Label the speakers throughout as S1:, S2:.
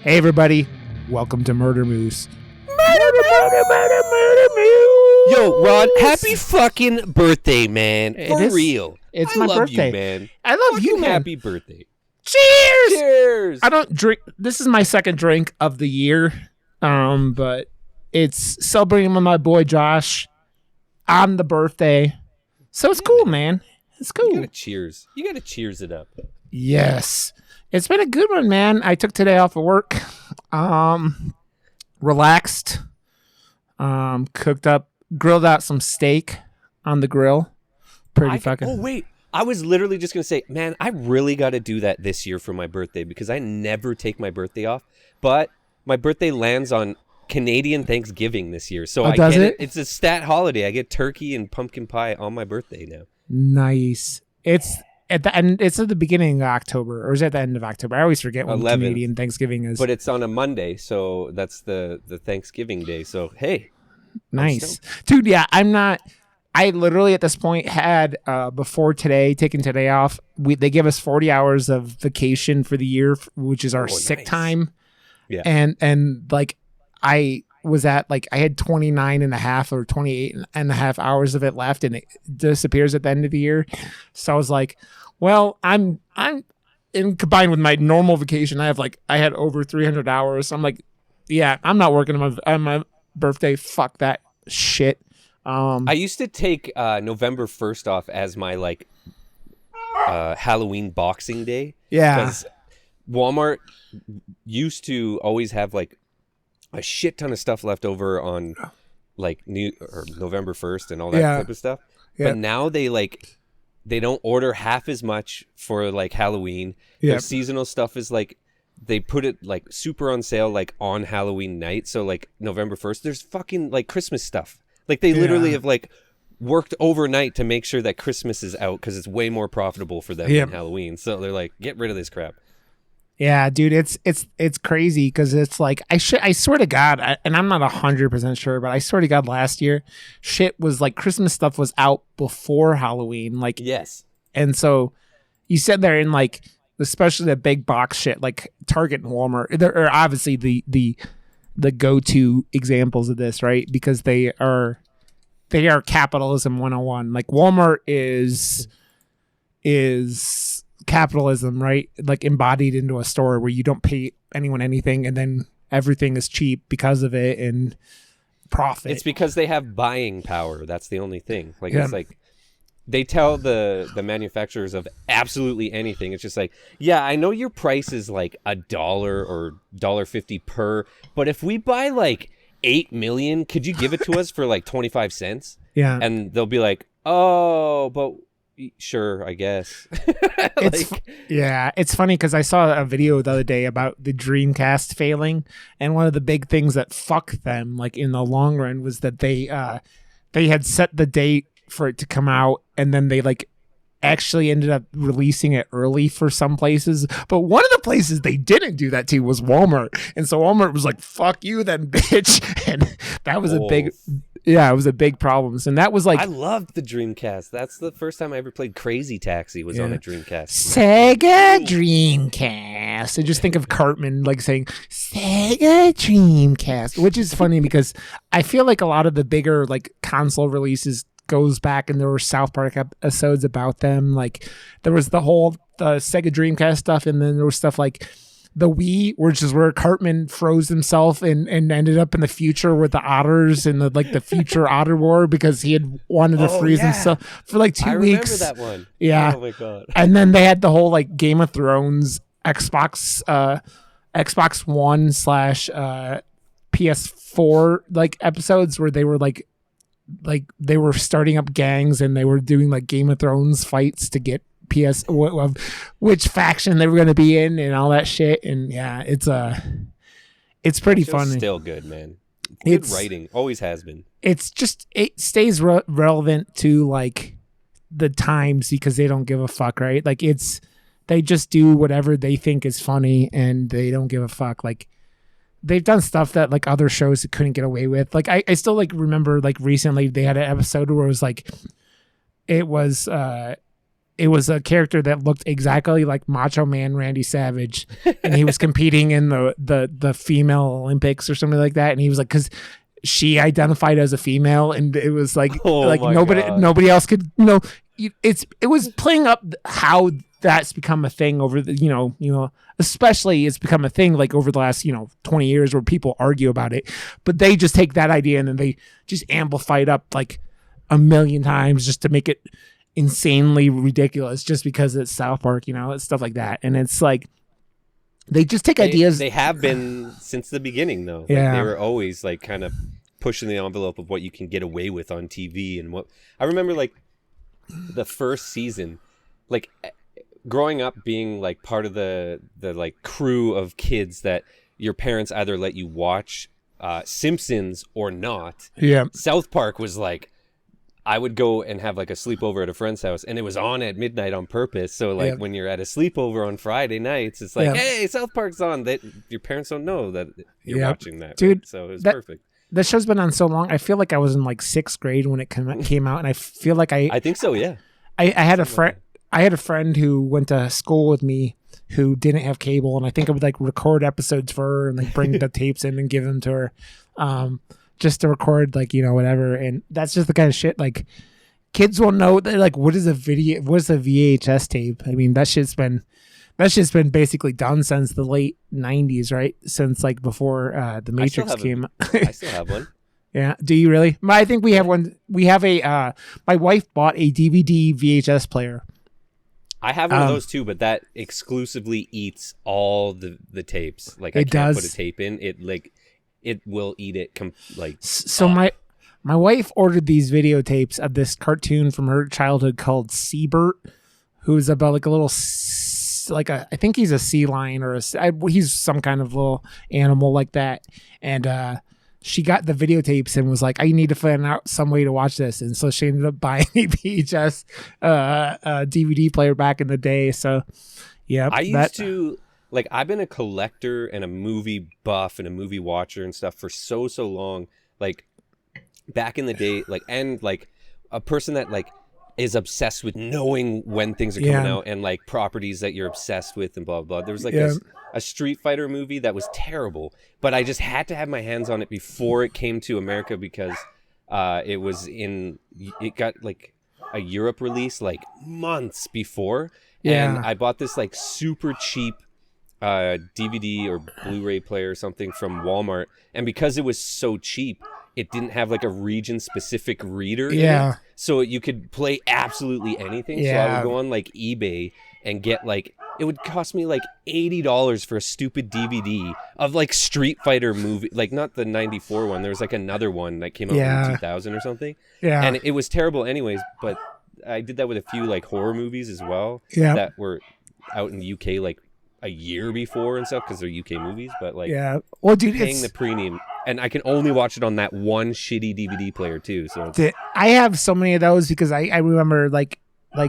S1: Hey everybody, welcome to Murder Moose. Murder Moose.
S2: Yo, Ron, happy fucking birthday, man. For real.
S1: It's
S2: I
S1: my
S2: love
S1: birthday.
S2: You, man.
S1: I love you, man.
S2: Happy birthday.
S1: Cheers!
S2: Cheers!
S1: I don't drink. This is my second drink of the year, but it's celebrating with my boy Josh on the birthday. So it's cool, man. It's cool.
S2: You gotta cheers. You gotta cheers it up.
S1: Yes. It's been a good one, man. I took today off of work. Relaxed. Cooked up, grilled out some steak on the grill.
S2: Oh, wait. I was literally just going to say, man, I really got to do that this year for my birthday because I never take my birthday off. But my birthday lands on Canadian Thanksgiving this year. So I get it. It's a stat holiday. I get turkey and pumpkin pie on my birthday now.
S1: Nice. It's at the end. It's at the beginning of October, or is it at the end of October? I always forget when
S2: 11th.
S1: Canadian Thanksgiving is.
S2: But it's on a Monday, so that's the Thanksgiving day. So, hey.
S1: Nice. Dude, yeah, I literally at this point had before today, taking today off, they give us 40 hours of vacation for the year, which is our sick time.
S2: Yeah.
S1: And like I was at like I had 29 and a half or 28 and a half hours of it left, and it disappears at the end of the year. So I was like, well, I'm combined with my normal vacation, I had over 300 hours. So I'm like, yeah, I'm not working on my birthday. Fuck that shit.
S2: I used to take November 1st off as my Halloween Boxing Day.
S1: Yeah.
S2: Because Walmart used to always have a shit ton of stuff left over on November 1st and all that type of stuff. Yeah. But now they don't order half as much for Halloween. Yeah. Their seasonal stuff is they put it super on sale on Halloween night. So November 1st, there's fucking Christmas stuff. They literally have worked overnight to make sure that Christmas is out because it's way more profitable for them than Halloween. So they're get rid of this crap.
S1: Yeah, dude, it's crazy because it's I swear to God, and I'm not 100% sure, but I swear to God, last year shit was Christmas stuff was out before Halloween.
S2: Yes,
S1: and so you sit there and especially the big box shit like Target and Walmart. They're obviously the go-to examples of this, right? Because they are capitalism 101. Walmart is capitalism, right? Embodied into a store where you don't pay anyone anything and then everything is cheap because of it and profit.
S2: It's because they have buying power. That's the only thing. It's they tell the manufacturers of absolutely anything. It's just yeah, I know your price is $1 or $1.50 per, but if we buy 8 million, could you give it to us for 25 cents?
S1: Yeah.
S2: And they'll be oh, but sure, I guess.
S1: It's funny because I saw a video the other day about the Dreamcast failing, and one of the big things that fucked them in the long run was that they had set the date for it to come out, and then they actually ended up releasing it early for some places. But one of the places they didn't do that to was Walmart, and so Walmart was fuck you then, bitch. And that was it was a big problem. And that was
S2: I loved the Dreamcast. That's the first time I ever played Crazy Taxi was on a Dreamcast.
S1: Sega Dreamcast. I just think of Cartman saying Sega Dreamcast, which is funny because I feel like a lot of the bigger console releases goes back, and there were South Park episodes about them. There was the whole Sega Dreamcast stuff, and then there was stuff the Wii, which is where Cartman froze himself and ended up in the future with the otters and the future otter war because he had wanted to freeze himself for 2 weeks. I remember
S2: that one.
S1: Yeah.
S2: Oh my God.
S1: And then they had the whole Game of Thrones Xbox One / PS4 episodes where they were they were starting up gangs and they were doing Game of Thrones fights to get which faction they were going to be in and all that shit. And yeah, it's pretty funny.
S2: Still good, man. Good writing, always has been.
S1: It's just it stays relevant to the times because they don't give a fuck, right? They just do whatever they think is funny and they don't give a fuck. They've done stuff that other shows couldn't get away with. I still remember recently they had an episode where it was it was a character that looked exactly like Macho Man Randy Savage, and he was competing in the female Olympics or something like that. And he was like, because she identified as a female, and it was like nobody else could it was playing up how that's become a thing over the especially it's become a thing like over the last 20 years where people argue about it, but they just take that idea and then they just amplify it up like a million times just to make it insanely ridiculous just because it's South Park, it's stuff like that. And it's like they just take ideas.
S2: They have been since the beginning though.
S1: Yeah.
S2: They were always like kind of pushing the envelope of what you can get away with on TV. And what I remember, like the first season, like growing up being like part of the like crew of kids that your parents either let you watch Simpsons or not.
S1: Yeah.
S2: South Park was like, I would go and have like a sleepover at a friend's house, and it was on at midnight on purpose. So like when you're at a sleepover on Friday nights, it's like, hey, South Park's on. Your parents don't know that you're watching that,
S1: dude.
S2: Right? So it was perfect.
S1: The show's been on so long. I feel like I was in like 6th grade when it came out, and I feel like I
S2: think so. Yeah.
S1: I had a friend. I had a friend who went to school with me who didn't have cable, and I think I would like record episodes for her and like bring the tapes in and give them to her. Just to record, like, whatever. And that's just the kind of shit, like, kids will know. They're like, what is a VHS tape? I mean, that shit's been basically done since the late 90s, right? Since, like, before The Matrix came out.
S2: I still have one.
S1: Yeah. Do you really? I think we have one. We have my wife bought a DVD VHS player.
S2: I have one of those too, but that exclusively eats all the tapes. Like, I can't put a tape in. It will eat it
S1: my wife ordered these videotapes of this cartoon from her childhood called Seabert, who's about like a little I think he's a sea lion or he's some kind of little animal like that. And she got the videotapes and was like, I need to find out some way to watch this. And so she ended up buying a VHS DVD player back in the day. So yeah,
S2: I used to. Like, I've been a collector and a movie buff and a movie watcher and stuff for so long. Like, back in the day, like, and like a person that like is obsessed with knowing when things are coming out and like properties that you're obsessed with and blah blah. There was like a Street Fighter movie that was terrible, but I just had to have my hands on it before it came to America because it got like a Europe release like months before, and I bought this like super cheap DVD or Blu-ray player or something from Walmart, and because it was so cheap, it didn't have like a region specific reader in it, so you could play absolutely anything. So I would go on like eBay and get like, it would cost me like $80 for a stupid DVD of like Street Fighter movie, like not the 94 one, there was like another one that came out in 2000 or something, and it was terrible anyways. But I did that with a few like horror movies as well that were out in the UK like a year before and stuff, because they're UK movies, but like
S1: well, dude,
S2: paying the premium, and I can only watch it on that one shitty DVD player too. So
S1: I have so many of those because I remember like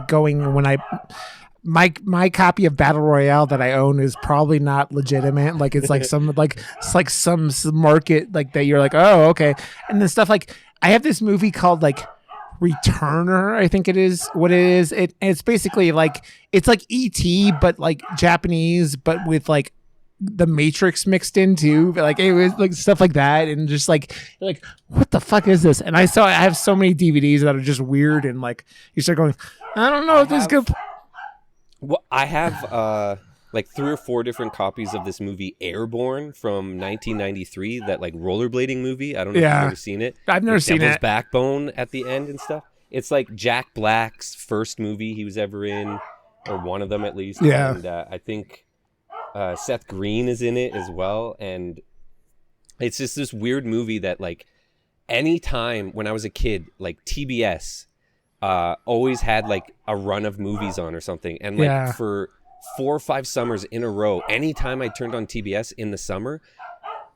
S1: going when my copy of Battle Royale that I own is probably not legitimate. Like it's like some market like that you're like, oh, okay. And then stuff like, I have this movie called like Returner, I think it is what it is. It's basically like, it's like E.T. but like Japanese, but with like the Matrix mixed in too. But like it was like stuff like that, and just like what the fuck is this? And I have so many DVDs that are just weird, and like you start going, I don't know if this is good.
S2: Well, I have like 3 or 4 different copies of this movie Airborne from 1993, that like rollerblading movie. I don't know if you've ever seen it.
S1: I've never seen
S2: Devil's
S1: it.
S2: Backbone at the end and stuff. It's like Jack Black's first movie he was ever in, or one of them at least.
S1: Yeah.
S2: And I think Seth Green is in it as well. And it's just this weird movie that like anytime when I was a kid, like TBS always had like a run of movies on or something. And like for 4 or 5 summers in a row, anytime I turned on TBS in the summer,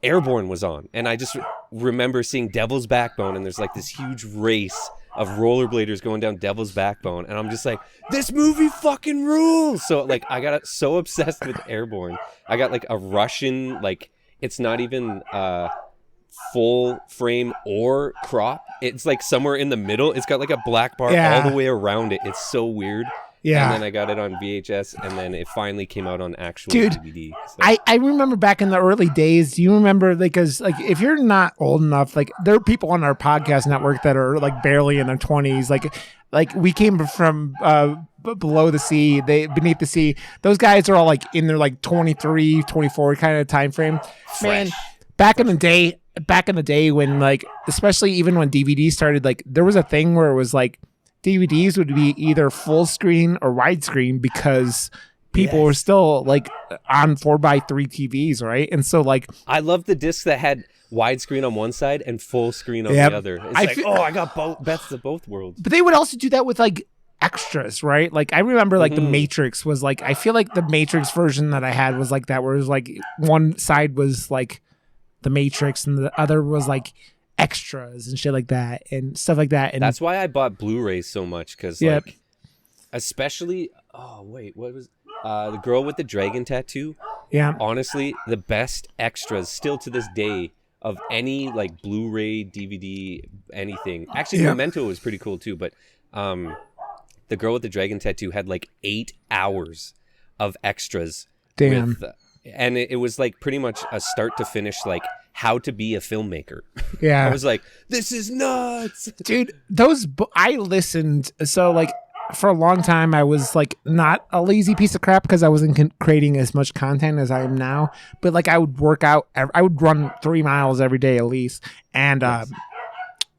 S2: Airborne was on. And I just remember seeing Devil's Backbone, and there's like this huge race of rollerbladers going down Devil's Backbone, and I'm just like, this movie fucking rules. So like I got so obsessed with Airborne, I got like a Russian, like it's not even full frame or crop, it's like somewhere in the middle, it's got like a black bar all the way around it. It's so weird.
S1: Yeah.
S2: And then I got it on VHS, and then it finally came out on actual DVD. So.
S1: I remember back in the early days. Do you remember, because like if you're not old enough, like there are people on our podcast network that are like barely in their 20s. Like we came from below the sea, beneath the sea. Those guys are all like in their like 23, 24 kind of time frame. Man, back in the day when like, especially even when DVDs started, like there was a thing where it was like DVDs would be either full screen or widescreen because people were still like on 4x3 TVs, right? And so like
S2: I love the discs that had widescreen on one side and full screen on the other. It's I got best of both worlds.
S1: But they would also do that with like extras, right? Like I remember like the Matrix was like, I feel like the Matrix version that I had was like that, where it was like one side was like the Matrix and the other was like extras and shit like that and stuff like that. And
S2: that's why I bought Blu-rays so much, because like especially what was the girl with the dragon tattoo?
S1: Yeah,
S2: honestly, the best extras still to this day of any like Blu-ray, DVD, anything. Actually, Memento was pretty cool too, but the girl with the dragon tattoo had like 8 hours of extras.
S1: Damn.
S2: And it was like pretty much a start to finish, like how to be a filmmaker.
S1: Yeah.
S2: I was like, this is nuts.
S1: Dude, I listened. So like for a long time, I was like not a lazy piece of crap because I wasn't creating as much content as I am now. But like I would work out. I would run 3 miles every day at least. And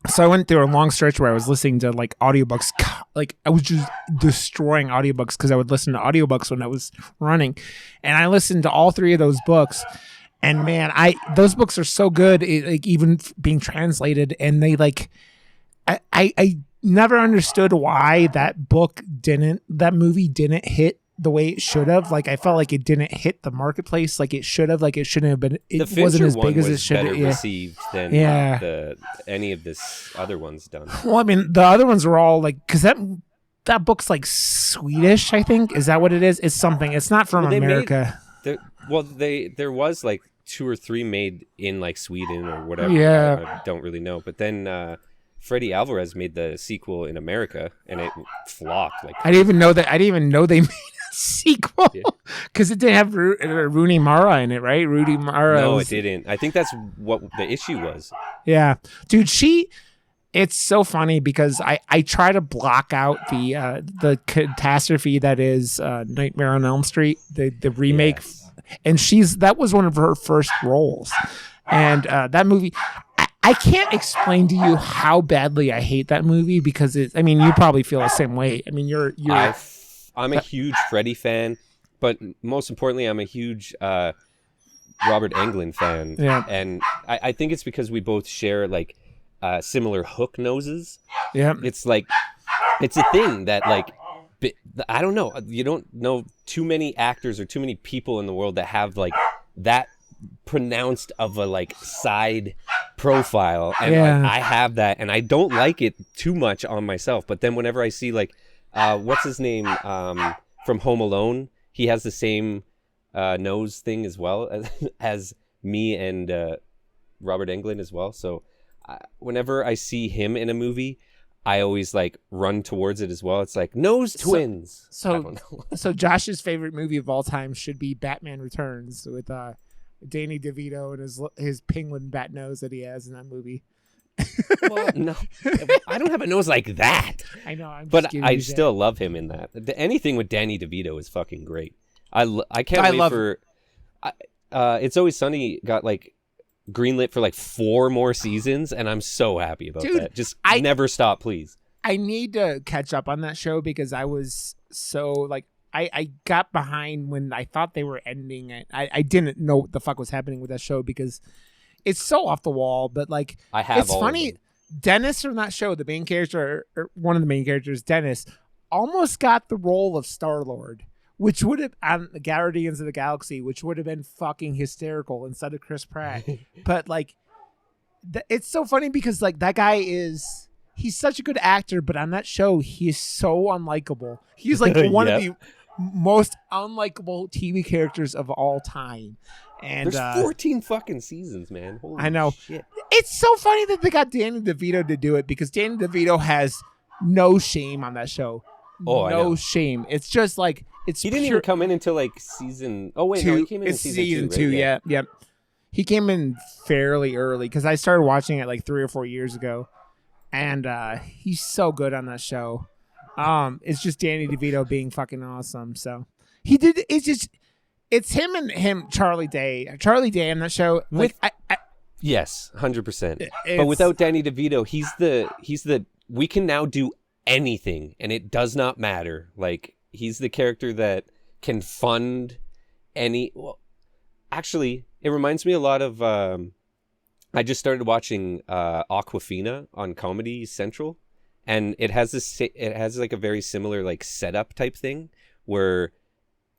S1: so I went through a long stretch where I was listening to like audiobooks. Like I was just destroying audiobooks because I would listen to audiobooks when I was running. And I listened to all 3 of those books. And man, those books are so good, like even being translated. And they like, I never understood why that movie didn't hit the way it should have. Like I felt like it didn't hit the marketplace like it should have. Like it shouldn't have been. It wasn't as big as it should have.
S2: Received than any of this other ones done.
S1: Well, I mean, the other ones were all like, because that book's like Swedish, I think. Is that what it is? It's something. It's not from America.
S2: There was like 2 or 3 made in like Sweden or whatever.
S1: Yeah,
S2: I don't really know. But then Freddie Alvarez made the sequel in America, and it flopped. Like
S1: I didn't even know they made a sequel because it didn't have Rooney Mara in it, right? Rudy Mara.
S2: No, it didn't. I think that's what the issue was.
S1: Yeah, dude. It's so funny because I try to block out the catastrophe that is Nightmare on Elm Street, the remake, and that was one of her first roles, and that movie. I can't explain to you how badly I hate that movie because I mean, you probably feel the same way. I mean,
S2: I'm a huge Freddy fan, but most importantly, I'm a huge Robert Englund fan.
S1: Yeah.
S2: And I think it's because we both share like similar hook noses.
S1: Yeah.
S2: It's like, it's a thing that like, I don't know. You don't know too many actors or too many people in the world that have like that pronounced of a like side profile, and like, I have that, and I don't like it too much on myself. But then whenever I see like what's his name from Home Alone, he has the same nose thing as well as me and Robert Englund as well. So whenever I see him in a movie, I always like run towards it as well. It's like nose twins.
S1: So Josh's favorite movie of all time should be Batman Returns with Danny DeVito and his penguin bat nose that he has in that movie.
S2: Well, no, I don't have a nose like that.
S1: I know,
S2: but I still love him in that. Anything with Danny DeVito is fucking great. I can't wait for. It's Always Sunny got like greenlit for like 4 more seasons, and I'm so happy about that. Just never stop, please.
S1: I need to catch up on that show because I was so like. I got behind when I thought they were ending it. I didn't know what the fuck was happening with that show because it's so off the wall. But like, it's funny. Dennis from that show, the main character, or one of the main characters, Dennis, almost got the role of Star-Lord, which would have on the Guardians of the Galaxy, which would have been fucking hysterical instead of Chris Pratt. But like, it's so funny because like that guy he's such a good actor, but on that show, he is so unlikable. He's like one of the most unlikable TV characters of all time. And
S2: there's 14 fucking seasons, man. Holy
S1: I know.
S2: Shit.
S1: It's so funny that they got Danny DeVito to do it because Danny DeVito has no shame on that show. no shame. It's just like
S2: he didn't even come in until like season. Oh wait,
S1: two.
S2: no, he came in season 2. Right?
S1: Yeah, yep. He came in fairly early because I started watching it like 3 or 4 years ago, and he's so good on that show. It's just Danny DeVito being fucking awesome. So he did. It's him and Charlie Day. Charlie Day on that show. Like,
S2: yes, 100%. But without Danny DeVito, he's the. We can now do anything, and it does not matter. Like, he's the character that can fund any. Well, actually, it reminds me a lot of. I just started watching Aquafina on Comedy Central, and it has like a very similar like setup type thing where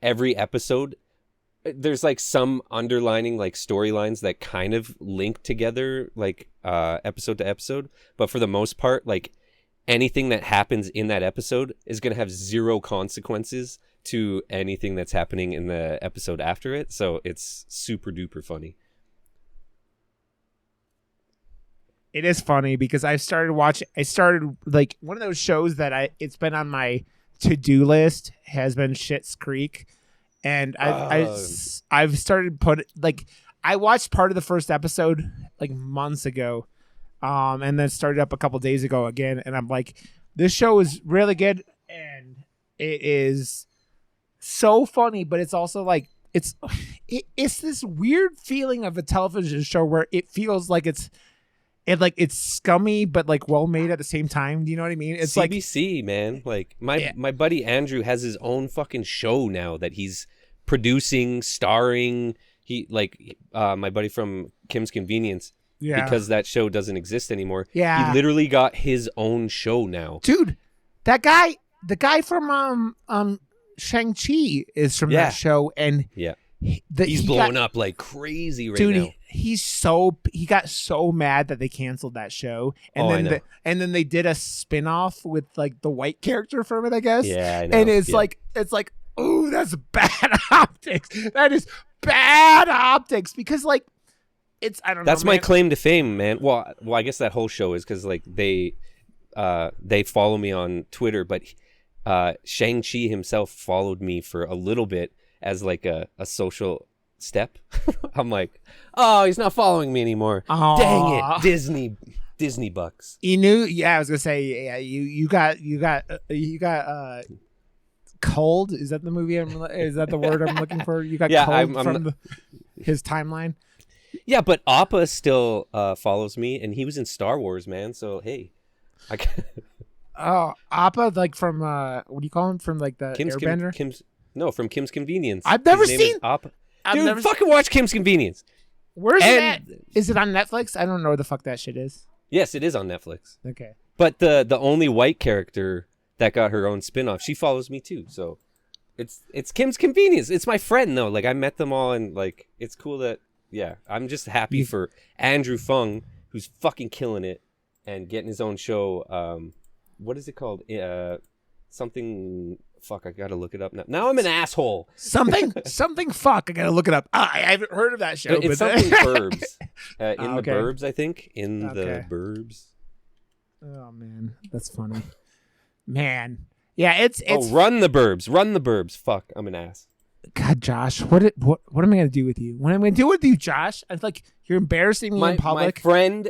S2: every episode there's like some underlining like storylines that kind of link together like episode to episode, but for the most part, like anything that happens in that episode is going to have zero consequences to anything that's happening in the episode after it. So it's super duper funny.
S1: It is funny because I started like one of those shows that it's been on my to-do list has been Schitt's Creek, and I've started I watched part of the first episode like months ago, and then started up a couple days ago again, and I'm like, this show is really good, and it is so funny, but it's also like it's this weird feeling of a television show where it feels like it's scummy but like well made at the same time. Do you know what I mean? It's
S2: CBC, man. Like my buddy Andrew has his own fucking show now that he's producing, starring. He my buddy from Kim's Convenience. Yeah. Because that show doesn't exist anymore. Yeah. He literally got his own show now.
S1: Dude, the guy from Shang-Chi is from that show, and
S2: he's blowing up like crazy right now.
S1: He got so mad that they canceled that show, and then they did a spin-off with like the white character from it, I guess.
S2: Yeah, I know.
S1: And it's like, ooh, that's bad optics. That is bad optics because like I don't know.
S2: That's my claim to fame, man. Well, I guess that whole show is because like they follow me on Twitter, but Shang-Chi himself followed me for a little bit as like a social step. I'm like, oh, he's not following me anymore. Aww. Dang it, Disney bucks.
S1: You knew? Yeah, I was gonna say, yeah, you got cold. Is that the movie? Is that the word I'm looking for? You got cold from his timeline.
S2: Yeah, but Appa still follows me, and he was in Star Wars, man. So hey,
S1: Appa, like from what do you call him? From like the Airbender?
S2: From Kim's Convenience.
S1: I've never seen
S2: Appa. Dude, fucking watch Kim's Convenience.
S1: Where's it at? Is it on Netflix? I don't know where the fuck that shit is.
S2: Yes, it is on Netflix.
S1: Okay.
S2: But the only white character that got her own spinoff, she follows me too. So it's Kim's Convenience. It's my friend though. Like I met them all, and like it's cool that I'm just happy for Andrew Fung, who's fucking killing it and getting his own show. What is it called? Something. Fuck, I gotta look it up now. Now I'm an asshole.
S1: Something. Fuck, I gotta look it up. I haven't heard of that show.
S2: It's something Burbs. The Burbs, I think. The Burbs.
S1: Oh man, that's funny. Man, yeah, it's.
S2: Run the Burbs. Fuck, I'm an ass.
S1: God, Josh, what am I gonna do with you? What am I gonna do with you, Josh? I feel like you're embarrassing me in public.
S2: My friend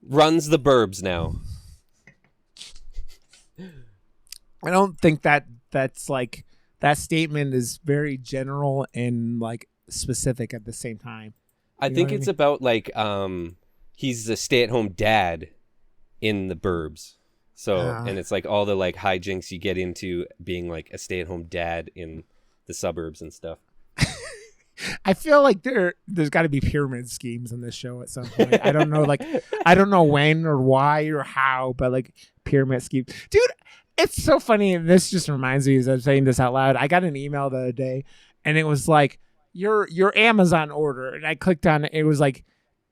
S2: runs the Burbs now.
S1: I don't think that's like that statement is very general and like specific at the same time.
S2: I think it's about like he's a stay-at-home dad in the Burbs. So and it's like all the like hijinks you get into being like a stay-at-home dad in the suburbs and stuff.
S1: I feel like there's got to be pyramid schemes in this show at some point. I don't know, I don't know when or why or how, but like pyramid schemes, dude. It's so funny, and this just reminds me as I'm saying this out loud. I got an email the other day, and it was like your Amazon order, and I clicked on it. It was like,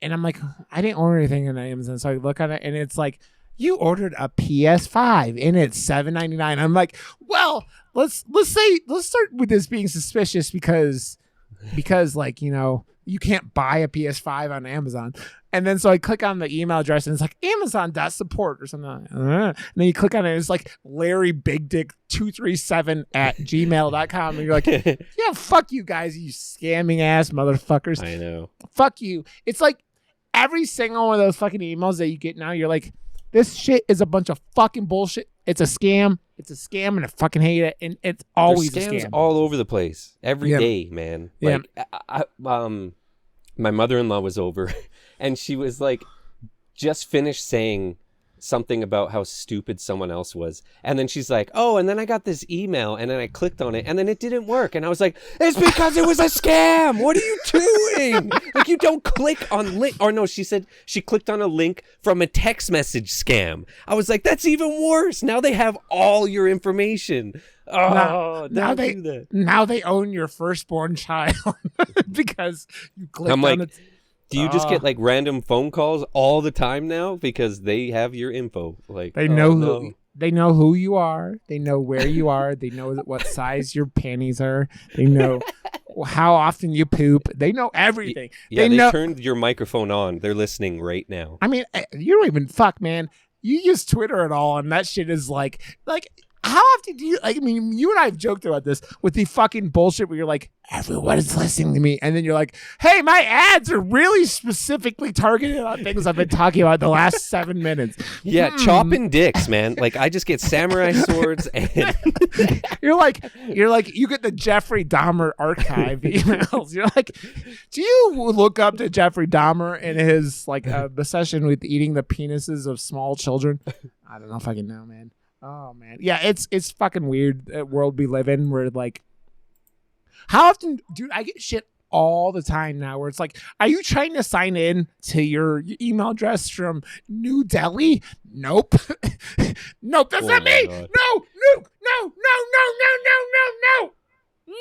S1: and I'm like, I didn't order anything on Amazon, so I look on it, and it's like, you ordered a PS5, and it's $7.99. I'm like, well, let's start with this being suspicious because like you you can't buy a PS5 on Amazon. And then so I click on the email address and it's like Amazon.support or something. And then you click on it, it's like Larry Big Dick 237 at gmail.com. And you're like, yeah, fuck you guys, you scamming ass motherfuckers.
S2: I know.
S1: Fuck you. It's like every single one of those fucking emails that you get now, you're like, this shit is a bunch of fucking bullshit. It's a scam. It's a scam, and I fucking hate it. And it's always
S2: There's
S1: a
S2: scams
S1: scam.
S2: all over the place every day, man. Like, my mother-in-law was over, and she was like, just finished saying something about how stupid someone else was, and then she's like, oh, and then I got this email, and then I clicked on it, and then it didn't work, and I was like, it's because it was a scam. What are you doing? Like, you don't click on link. Or no, she said she clicked on a link from a text message scam. I was like, that's even worse. Now they have all your information. Oh, now they do that.
S1: Now they own your firstborn child because you clicked on it.
S2: Do you just get like random phone calls all the time now because they have your info? Like
S1: they know they know who you are. They know where you are. They know what size your panties are. They know how often you poop. They know everything.
S2: Yeah, they turned your microphone on. They're listening right now.
S1: I mean, you don't even man. You use Twitter at all, and that shit is like. How often do you, I mean, you and I have joked about this with the fucking bullshit where you're like, everyone is listening to me. And then you're like, hey, my ads are really specifically targeted on things I've been talking about the last 7 minutes.
S2: Yeah, chopping dicks, man. Like, I just get samurai swords and...
S1: You're like, you get the Jeffrey Dahmer archive emails. You're like, do you look up to Jeffrey Dahmer and his, like, obsession with eating the penises of small children? I don't know if I can know, man. Oh man, yeah, it's fucking weird world we live in. Where like, how often, dude? I get shit all the time now. Where it's like, are you trying to sign in to your email address from New Delhi? Nope, nope, that's not me.
S2: God.
S1: No.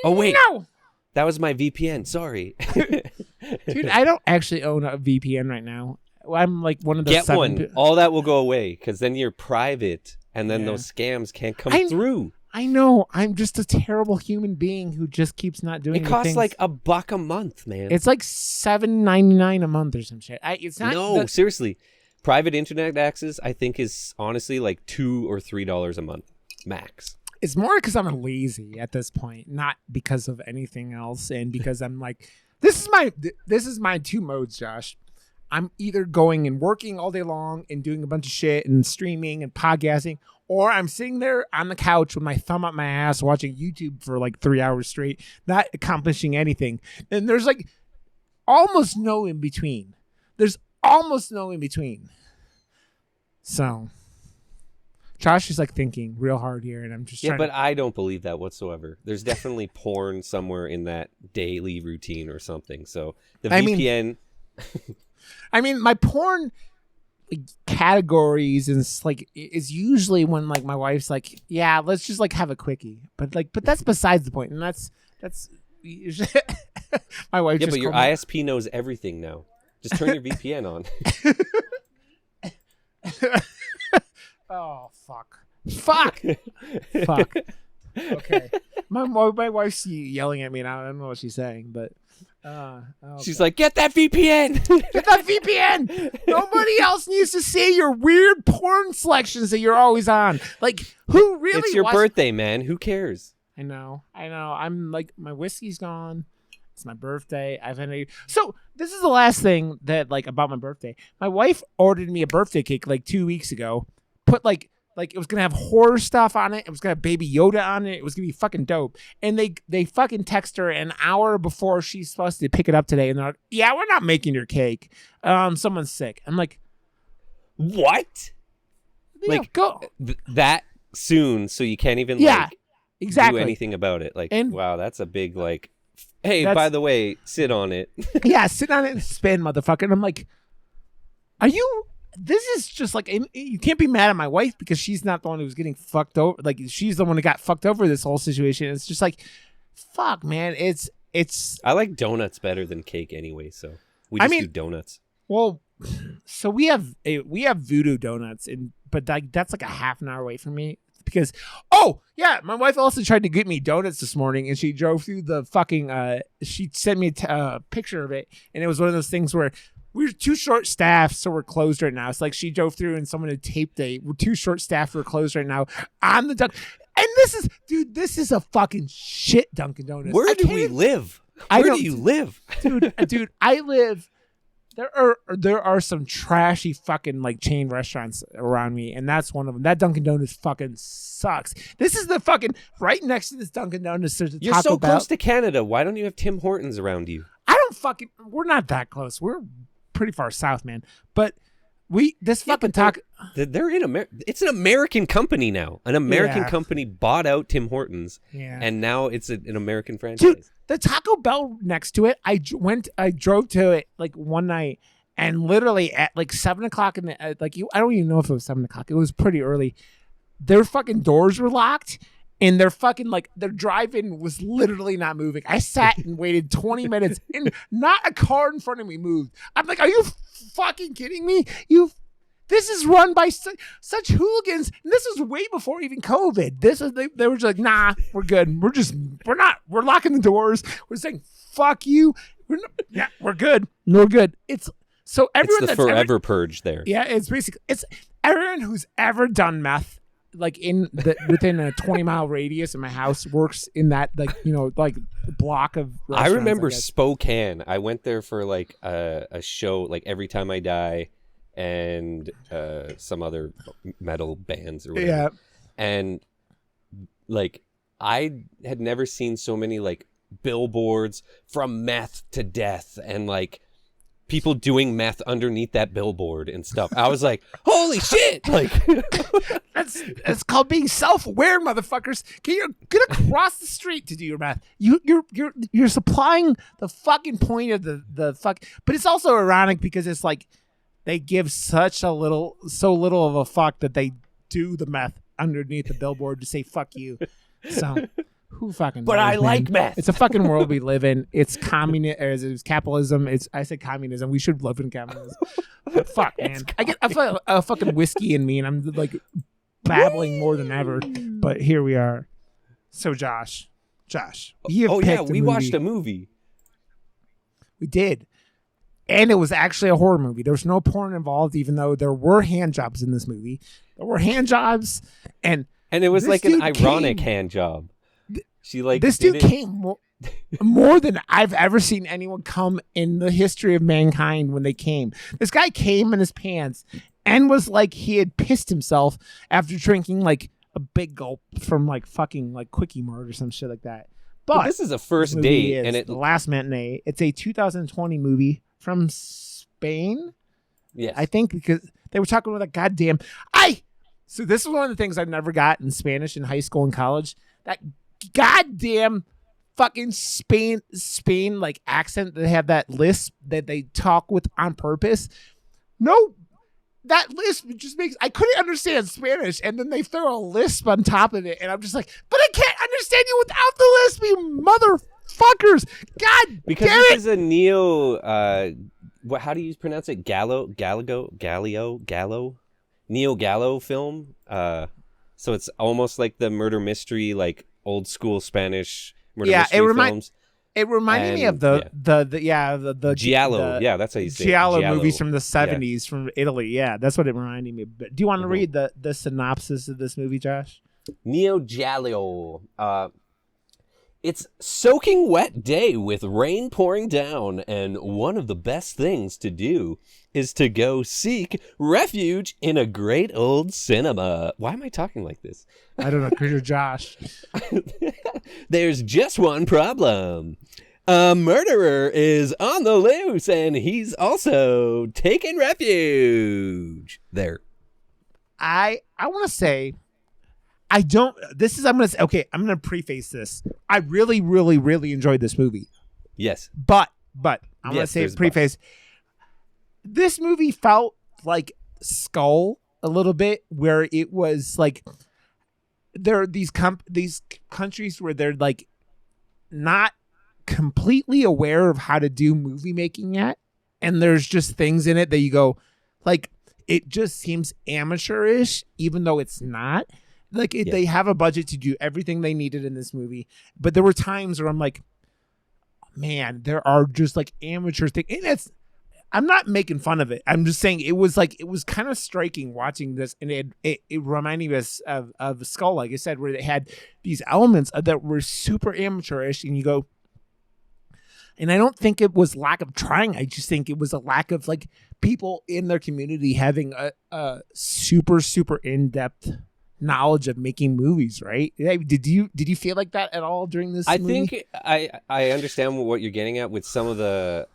S2: Oh wait,
S1: no.
S2: That was my VPN. Sorry,
S1: dude. I don't actually own a VPN right now. I'm like one of the
S2: one. All that will go away because then you're private. And then those scams can't come through.
S1: I know. I'm just a terrible human being who just keeps not doing.
S2: It costs like $1 a month, man.
S1: It's like $7.99 a month or some shit. It's not.
S2: No, seriously. Private internet access, I think, is honestly like $2 or $3 a month max.
S1: It's more because I'm lazy at this point, not because of anything else, and because I'm like, this is my two modes, Josh. I'm either going and working all day long and doing a bunch of shit and streaming and podcasting, or I'm sitting there on the couch with my thumb up my ass watching YouTube for like 3 hours straight, not accomplishing anything. And there's like almost no in between. So Josh is like thinking real hard here, and I'm just trying
S2: but I don't believe that whatsoever. There's definitely porn somewhere in that daily routine or something. So the VPN...
S1: I mean, my porn categories is usually when like my wife's like, yeah, let's just like have a quickie, but that's besides the point, and that's my wife.
S2: Yeah, but your ISP knows everything now. Just turn your VPN on.
S1: Oh fuck. Okay, my wife's yelling at me now. I don't know what she's saying, but. Okay.
S2: She's like, get that VPN.
S1: Get that VPN. Nobody else needs to see your weird porn selections that you're always on. Like, who really?
S2: It's your birthday, man. Who cares?
S1: I know. I'm like, my whiskey's gone. It's my birthday. So this is the last thing that like about my birthday. My wife ordered me a birthday cake like 2 weeks ago. Put like it was gonna have horror stuff on it. It was gonna have Baby Yoda on it. It was gonna be fucking dope. And they fucking text her an hour before she's supposed to pick it up today, and they're like, "Yeah, we're not making your cake. Someone's sick." I'm like,
S2: "What?
S1: Yeah,
S2: like
S1: go
S2: that soon? So you can't even
S1: exactly
S2: do anything about it? Like,
S1: and
S2: wow, that's a big like. Hey, by the way, sit on it.
S1: Yeah, sit on it and spin, motherfucker. And I'm like, are you? This is just like, you can't be mad at my wife because she's not the one who was getting fucked over. Like, she's the one who got fucked over this whole situation. It's just like, fuck, man. It's.
S2: I like donuts better than cake anyway, so we just do donuts.
S1: Well, so we have Voodoo Donuts, but like that's like a half an hour away from me. because my wife also tried to get me donuts this morning, and she drove through the fucking she sent me a picture of it, and it was one of those things where we're too short staffed, so we're closed right now. It's like she drove through and someone had taped we're too short staffed, we're closed right now on the and this is a fucking shit Dunkin' Donuts.
S2: Where do we live? Where do you live?
S1: Dude, I live. There are some trashy fucking like chain restaurants around me, and that's one of them. That Dunkin' Donuts fucking sucks. This is the fucking right next to this Dunkin' Donuts. There's a
S2: You're
S1: Taco
S2: so
S1: Bell.
S2: close to Canada. Why don't you have Tim Hortons around you?
S1: We're not that close. We're pretty far south, man. But taco.
S2: They're in America. It's an American company now. An American company bought out Tim Hortons, and now it's an American franchise.
S1: Dude, the Taco Bell next to it, I drove to it like one night, and literally at like 7:00 in the I don't even know if it was 7:00. It was pretty early. Their fucking doors were locked, and their fucking their drive-in was literally not moving. I sat and waited 20 minutes, and not a car in front of me moved. I'm like, are you fucking kidding me? This is run by such hooligans, and this was way before even COVID. They were just like, nah, we're good. We're locking the doors. We're saying, fuck you. We're good. We're good. It's everyone
S2: it's the forever purge there.
S1: Yeah, it's everyone who's ever done meth, like within a 20-mile radius of my house, works in that block of.
S2: I remember Spokane. I went there for like a show, like Every Time I Die, and some other metal bands or whatever. Yeah. And like I had never seen so many like billboards from meth to death and like people doing meth underneath that billboard and stuff. I was like, holy shit! Like
S1: that's called being self-aware, motherfuckers. You're gonna cross the street to do your meth. You're supplying the fucking point of the fuck. But it's also ironic because it's like they give so little of a fuck that they do the meth underneath the billboard to say fuck you. So who fucking
S2: But
S1: knows,
S2: I
S1: man?
S2: like meth.
S1: It's a fucking world we live in. It's it's capitalism. I said communism. We should live in capitalism. But fuck, man. I get a fucking whiskey in me, and I'm like babbling more than ever. But here we are. So Josh,
S2: we watched a movie.
S1: We did. And it was actually a horror movie. There was no porn involved, even though there were hand jobs in this movie. There were hand jobs, and
S2: it was like an ironic hand job.
S1: This dude came more than I've ever seen anyone come in the history of mankind when they came. This guy came in his pants and was like he had pissed himself after drinking like a big gulp from like fucking like Quickie Mart or some shit like that. But
S2: this is a first date, and
S1: The Last Matinee. It's a 2020 movie from Spain.
S2: Yes,
S1: I think because they were talking about that goddamn. So this is one of the things I've never got in Spanish in high school and college. That goddamn fucking Spain like accent. They have that lisp that they talk with on purpose. No, that lisp just makes I couldn't understand Spanish, and then they throw a lisp on top of it, and I'm just like, but I can't understand you without the lisp, you motherfuckers. God
S2: because
S1: damn
S2: this
S1: it.
S2: is a neo how do you pronounce it? Neo Gallo film. So it's almost like the murder mystery, like old school Spanish murder mystery films.
S1: It reminded me of the
S2: Giallo. Yeah, that's how you say
S1: Giallo
S2: it. Giallo
S1: movies from the 70s from Italy. Yeah, that's what it reminded me of. But do you want to read the synopsis of this movie, Josh?
S2: Neo Giallo. It's soaking wet day with rain pouring down, and one of the best things to do is to go seek refuge in a great old cinema. Why am I talking like this?
S1: I don't know, because you're Josh.
S2: There's just one problem. A murderer is on the loose, and he's also taking refuge there.
S1: I want to say, I'm going to preface this. I really, really, really enjoyed this movie.
S2: Yes.
S1: But I'm going to say preface. This movie felt like Skull a little bit, where it was like there are these countries where they're like not completely aware of how to do movie making yet, and there's just things in it that you go like it just seems amateurish, even though it's not. Like they have a budget to do everything they needed in this movie, but there were times where I'm like, man, there are just like amateur things. And I'm not making fun of it. I'm just saying it was kind of striking watching this, and it reminded us of Skull, like I said, where they had these elements that were super amateurish, and you go. And I don't think it was lack of trying. I just think it was a lack of like people in their community having a super, super in-depth knowledge of making movies, right? Did you feel like that at all during this movie?
S2: Think I understand what you're getting at with some of the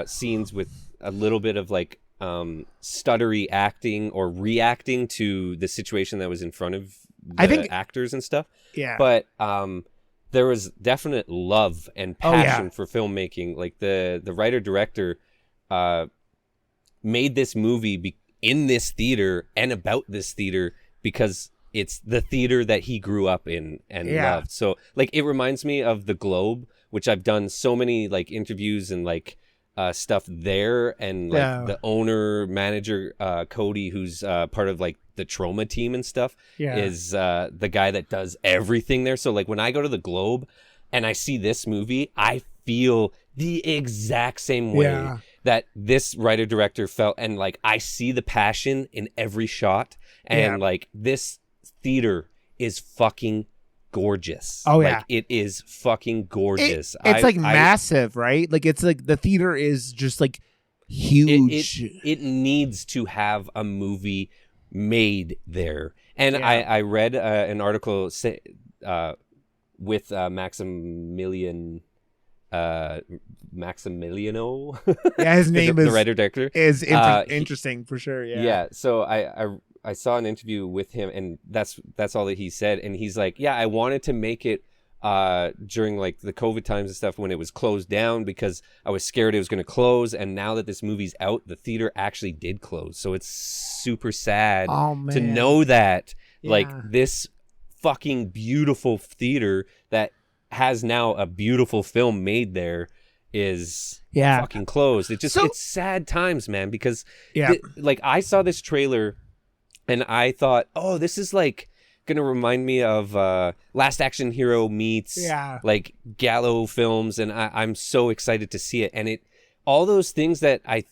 S2: scenes with a little bit of like stuttery acting or reacting to the situation that was in front of the actors and stuff.
S1: Yeah.
S2: But there was definite love and passion for filmmaking. Like the writer-director made this movie in this theater and about this theater because it's the theater that he grew up in and loved. So like it reminds me of the Globe, which I've done so many like interviews and like stuff there, and like the owner manager Cody, who's part of like the trauma team and stuff, is the guy that does everything there. So like when I go to the Globe and I see this movie, I feel the exact same way that this writer director felt, and like I see the passion in every shot, and like this theater is fucking gorgeous. Like it is fucking gorgeous.
S1: It's like massive, right? Like it's like the theater is just like huge.
S2: It needs to have a movie made there. And I read an article with Maximiliano.
S1: Yeah, his name is
S2: the writer director.
S1: Is interesting for sure.
S2: Yeah. So I saw an interview with him, and that's all that he said. And he's like, I wanted to make it during like the COVID times and stuff when it was closed down because I was scared it was going to close. And now that this movie's out, the theater actually did close. So it's super sad to know that like this fucking beautiful theater that has now a beautiful film made there is fucking closed. It's sad times, man, because like I saw this trailer and I thought, oh, this is like gonna remind me of Last Action Hero meets like Gallo films, and I'm so excited to see it. And all those things that I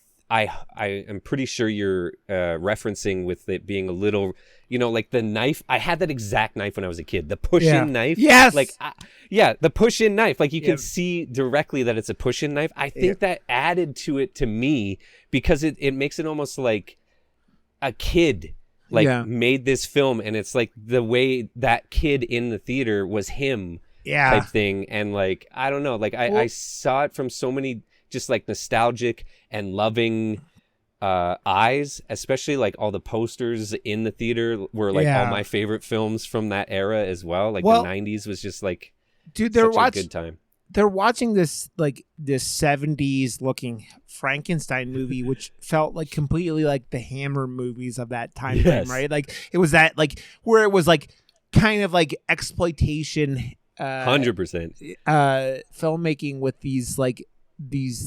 S2: am pretty sure you're referencing with it being a little, like the knife. I had that exact knife when I was a kid. The push-in knife.
S1: Yes.
S2: Like, the push-in knife. Like you can see directly that it's a push-in knife. I think that added to it to me because it makes it almost like a kid made this film, and it's like the way that kid in the theater was him type thing. And like, I don't know, like I saw it from so many just like nostalgic and loving eyes, especially like all the posters in the theater were like all my favorite films from that era as well. Like the 90s was just like,
S1: dude,
S2: such a good time.
S1: They're watching this 70s looking Frankenstein movie, which felt like completely like the Hammer movies of that time frame, right? Like it was that like where it was like kind of like exploitation
S2: 100%
S1: filmmaking with these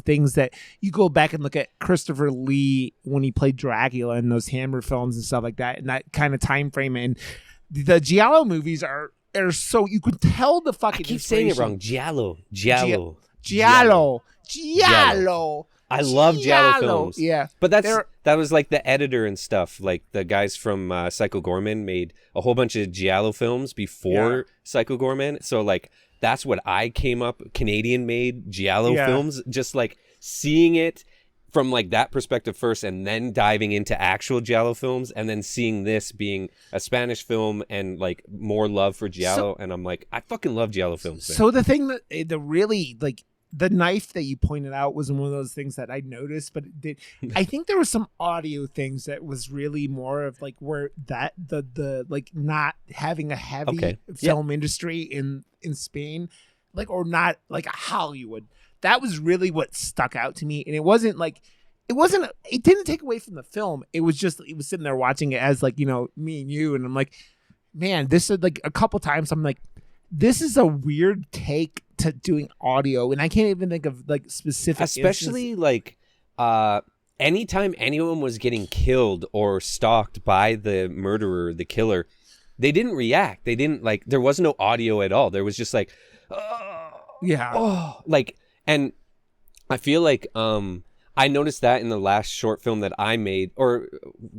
S1: things that you go back and look at Christopher Lee when he played Dracula in those Hammer films and stuff like that, and that kind of time frame. And the Giallo movies are so you could tell the fucking.
S2: I keep saying it wrong. Giallo. I love Giallo films.
S1: Yeah,
S2: but that was like the editor and stuff. Like the guys from Psycho Gorman made a whole bunch of Giallo films before Psycho Gorman. So like that's what I came up. Canadian made Giallo films. Just like seeing it from like that perspective first, and then diving into actual Giallo films, and then seeing this being a Spanish film and like more love for Giallo. And I'm like, I fucking love Giallo films. Man.
S1: So the thing that the really like the knife that you pointed out was one of those things that I noticed, but I think there was some audio things that was really more of like where that the like not having a heavy film industry in Spain, like, or not like a Hollywood. That was really what stuck out to me. And it didn't take away from the film. It was sitting there watching it as like, me and you. And I'm like, man, this is like a couple times I'm like, this is a weird take to doing audio. And I can't even think of like specific.
S2: Especially like anytime anyone was getting killed or stalked by the murderer, the killer, they didn't react. They didn't like, there was no audio at all. There was just like, like, and I feel like I noticed that in the last short film that I made, or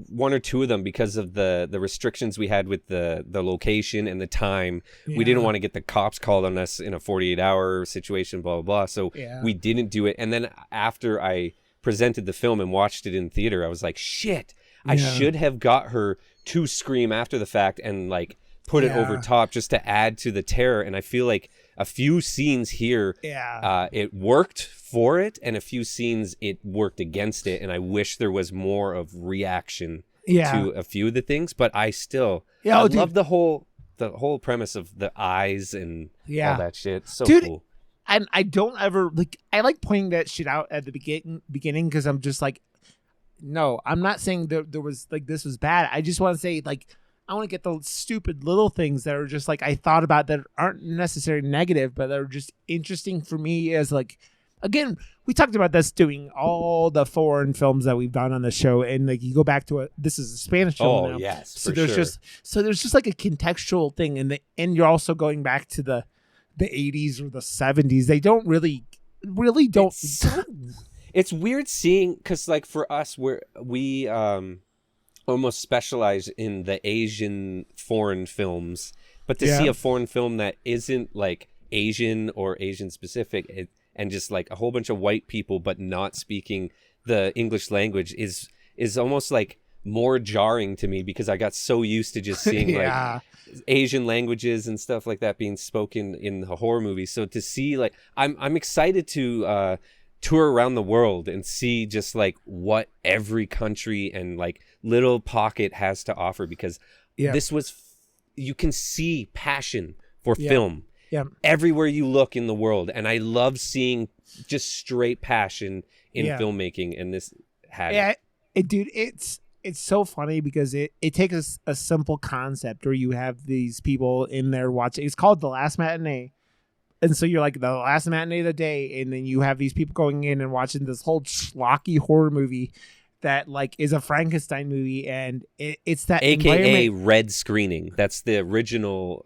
S2: one or two of them, because of the restrictions we had with the location and the time. We didn't want to get the cops called on us in a 48-hour situation, blah, blah, blah. So we didn't do it. And then after I presented the film and watched it in theater, I was like, shit, I should have got her to scream after the fact and like put it over top just to add to the terror. And I feel like a few scenes here, it worked for it, and a few scenes it worked against it. And I wish there was more of reaction to a few of the things. But I still, I love the whole premise of the eyes and all that shit. So cool.
S1: And I don't ever like. I like pointing that shit out at the beginning because I'm just like, no, I'm not saying there was like this was bad. I just want to say like, I want to get the stupid little things that are just like I thought about that aren't necessarily negative, but that are just interesting for me as like, again, we talked about this doing all the foreign films that we've done on the show, and like you go back to this is a Spanish film now.
S2: Yes,
S1: so there's just like a contextual thing, and you're also going back to the 80s or the 70s. They don't really don't.
S2: It's weird seeing, because like for us, we almost specialize in the Asian foreign films, but to see a foreign film that isn't like Asian or Asian specific, and just like a whole bunch of white people but not speaking the English language is almost like more jarring to me, because I got so used to just seeing like Asian languages and stuff like that being spoken in the horror movies. So to see like I'm excited to tour around the world and see just like what every country and like little pocket has to offer, because this was you can see passion for film everywhere you look in the world, and I love seeing just straight passion in filmmaking, and this had
S1: dude, it's so funny because it takes a simple concept where you have these people in there watching. It's called The Last Matinee. And so you're like the last matinee of the day, and then you have these people going in and watching this whole schlocky horror movie that like is a Frankenstein movie, and it's that
S2: AKA red screening. That's the original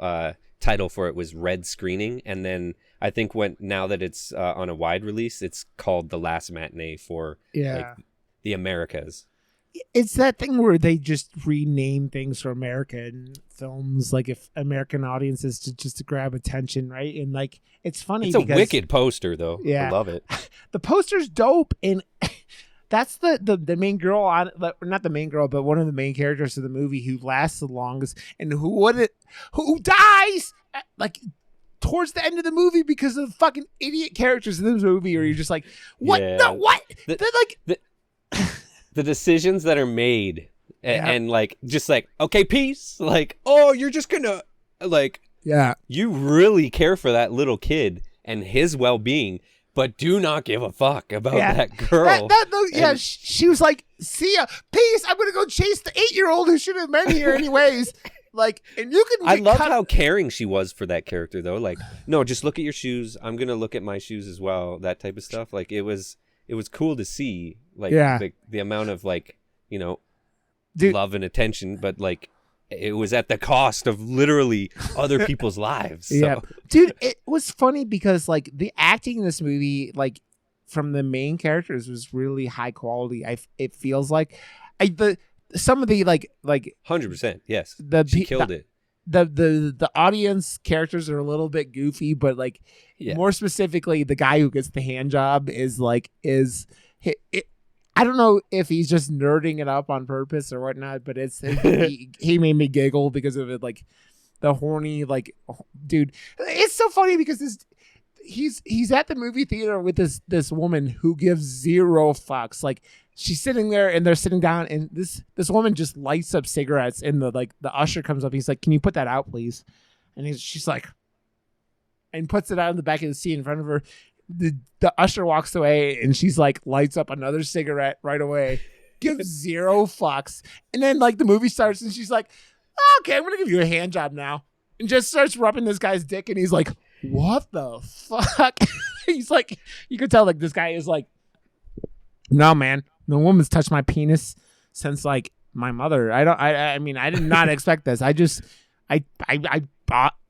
S2: title for it, was red screening, and then I think now that it's on a wide release, it's called The Last Matinee for like the Americas.
S1: It's that thing where they just rename things for American films, like if American audiences to grab attention, right? And like it's funny.
S2: It's a wicked poster, though.
S1: Yeah,
S2: I love it.
S1: The poster's dope, and that's the main girl on, not the main girl, but one of the main characters of the movie who lasts the longest, and who dies like towards the end of the movie because of the fucking idiot characters in this movie. Or you're just like, what the what?
S2: The decisions that are made and like just like, okay, peace, like, oh, you're just gonna like, you really care for that little kid and his well-being, but do not give a fuck about that girl. She was like, see ya, peace, I'm gonna go chase the 8-year-old who should have been here anyways. Like, and you can. I love how caring she was for that character, though. Like, no, just look at your shoes, I'm gonna look at my shoes as well, that type of stuff. Like, it was cool to see, like, the amount of, like, you know, love and attention, but, like, it was at the cost of literally other people's lives. So.
S1: Yeah. Dude, it was funny because, like, the acting in this movie, like, from the main characters was really high quality. It feels like. Some of the, like
S2: 100%, yes. She killed it.
S1: The audience characters are a little bit goofy, but like more specifically, the guy who gets the hand job is I don't know if he's just nerding it up on purpose or whatnot, but he made me giggle because of it, like the horny, like, dude. It's so funny because he's at the movie theater with this woman who gives zero fucks. Like, she's sitting there and they're sitting down, and this woman just lights up cigarettes, and the usher comes up. He's like, "Can you put that out, please?" And she's like, and puts it out in the back of the seat in front of her. The usher walks away, and she's like, lights up another cigarette right away, gives zero fucks, and then like the movie starts, and she's like, "Okay, I'm gonna give you a hand job now," and just starts rubbing this guy's dick, and he's like, "What the fuck?" He's like, you could tell like this guy is like, "No, man, no woman's touched my penis since like my mother. I mean, I did not expect this. I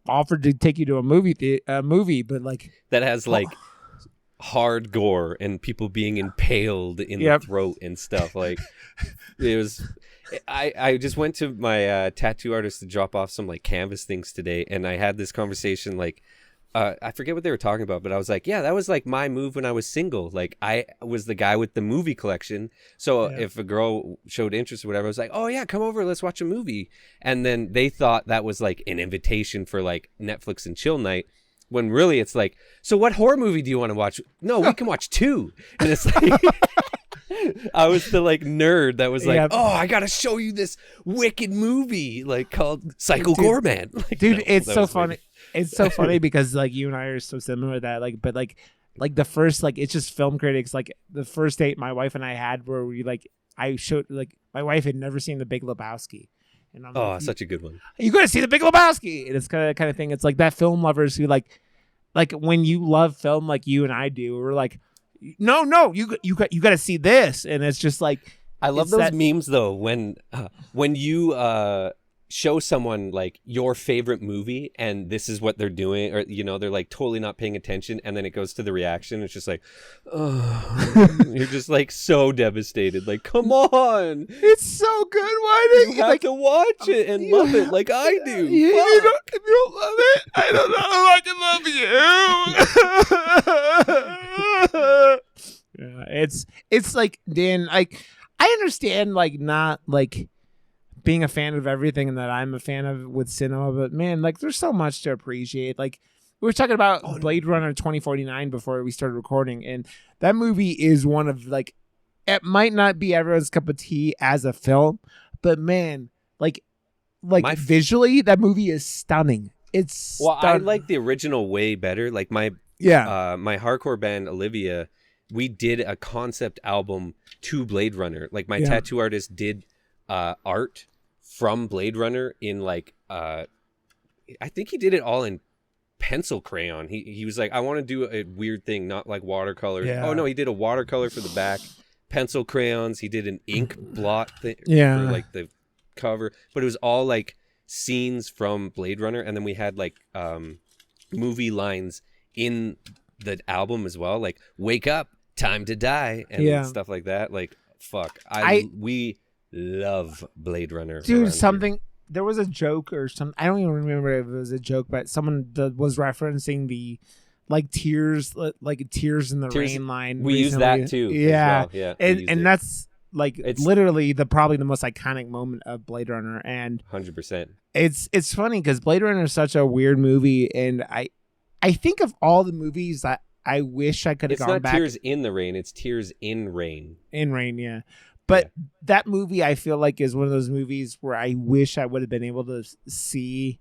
S1: offered to take you to a movie, but like
S2: that has like hard gore and people being impaled in the throat and stuff. Like it was. I just went to my tattoo artist to drop off some like canvas things today, and I had this conversation like. I forget what they were talking about, but I was like, yeah, that was like my move when I was single. Like I was the guy with the movie collection. So if a girl showed interest or whatever, I was like, oh yeah, come over, let's watch a movie. And then they thought that was like an invitation for like Netflix and chill night. When really it's like, so what horror movie do you want to watch? No, we can watch 2. And it's like, I was the like nerd that was like, oh, I got to show you this wicked movie like called Psycho Gorman. Like,
S1: dude, it's so funny. It's so funny because like you and I are so similar that like, but like the first like it's just film critics like the first date my wife and I had where we like I showed like my wife had never seen The Big Lebowski, and I'm like,
S2: such a good one.
S1: You gotta see The Big Lebowski, and it's kind of thing. It's like that film lovers who like when you love film like you and I do, we're like, no, you got to see this, and it's just like
S2: I love those memes though when you show someone like your favorite movie and this is what they're doing, or you know they're like totally not paying attention, and then it goes to the reaction. It's just like, oh, you're just like so devastated. Like, come on,
S1: it's so good. Why did
S2: you have to watch it and love it like I do?
S1: If you don't love it, I don't know if I can love you. Yeah, it's like Dan. Like I understand like not like being a fan of everything and that I'm a fan of with cinema, but man, like there's so much to appreciate. Like we were talking about Blade Runner 2049 before we started recording, and that movie is one of like, it might not be everyone's cup of tea as a film, but man, like visually that movie is stunning. It's stunning.
S2: I like the original way better. Like my hardcore band Olivia, we did a concept album to Blade Runner. Like my tattoo artist did art from Blade Runner in like I think he did it all in pencil crayon. He was like, I want to do a weird thing, not like watercolor. Oh no, he did a watercolor for the back, pencil crayons. He did an ink blot thing for like the cover, but it was all like scenes from Blade Runner, and then we had like movie lines in the album as well, like wake up, time to die, and stuff like that. Like fuck, we love Blade Runner,
S1: dude. There was a joke or something. I don't even remember if it was a joke, but someone was referencing the like tears in the rain line.
S2: We use that too.
S1: Yeah,
S2: well.
S1: And that's like it's literally probably the most iconic moment of Blade Runner, and
S2: 100%.
S1: It's funny because Blade Runner is such a weird movie, and I think of all the movies that I wish I could have gone back.
S2: It's not Tears in the Rain, it's Tears in Rain.
S1: In Rain, yeah. But that movie, I feel like, is one of those movies where I wish I would have been able to see,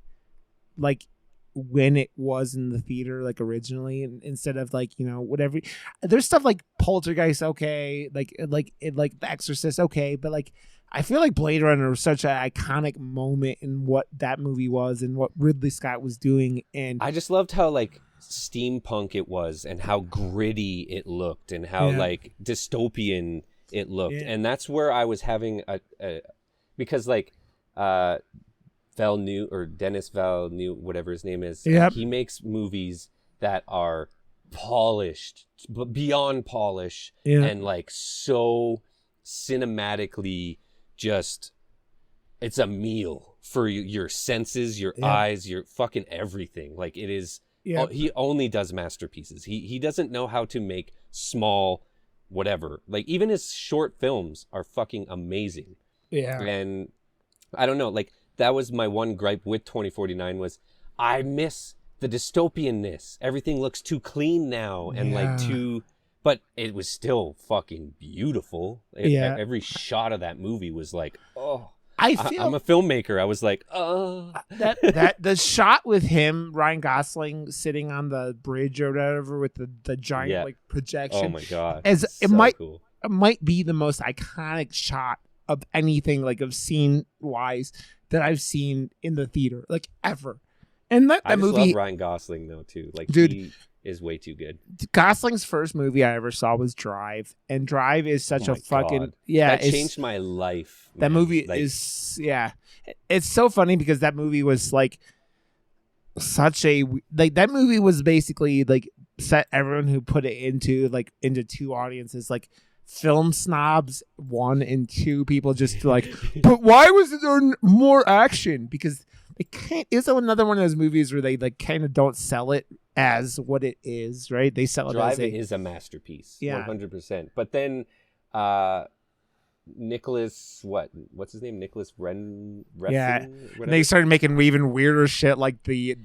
S1: like, when it was in the theater, like, originally, instead of, like, you know, whatever. There's stuff like Poltergeist, okay, like The Exorcist, okay, but, like, I feel like Blade Runner was such an iconic moment in what that movie was and what Ridley Scott was doing. And
S2: I just loved how, like, steampunk it was and how gritty it looked and how, like, dystopian it looked. And that's where I was having because like Dennis Villeneuve, whatever his name is, he makes movies that are polished, but beyond polish, and like so cinematically just, it's a meal for your senses, your eyes, your fucking everything. Like it is, he only does masterpieces. He doesn't know how to make small whatever. Like even his short films are fucking amazing. And I don't know, like that was my one gripe with 2049 was I miss the dystopianness. Everything looks too clean now and like too, but it was still fucking beautiful. Every shot of that movie was like, oh, I'm a filmmaker. I was like,
S1: that the shot with him, Ryan Gosling, sitting on the bridge or whatever with the giant like projection.
S2: Oh my god!
S1: It might be the most iconic shot of anything, like of scene wise, that I've seen in the theater, like ever. And that movie,
S2: love Ryan Gosling though too. Like
S1: dude,
S2: is way too good.
S1: Gosling's first movie I ever saw was Drive, and Drive is such a fucking
S2: God.
S1: yeah.
S2: That changed my life.
S1: That
S2: man.
S1: movie is It's so funny because that movie was like such a like that movie was basically like set everyone who put it into two audiences, like film snobs 1 and 2 people just like, but why was there more action? Because they can't. It's another one of those movies where they like kind of don't sell it as what it is, right? They sell it
S2: Drive
S1: as
S2: is a masterpiece, 100%. But then Nicholas, what's his name? Nicholas Refn,
S1: and they started making even weirder shit like the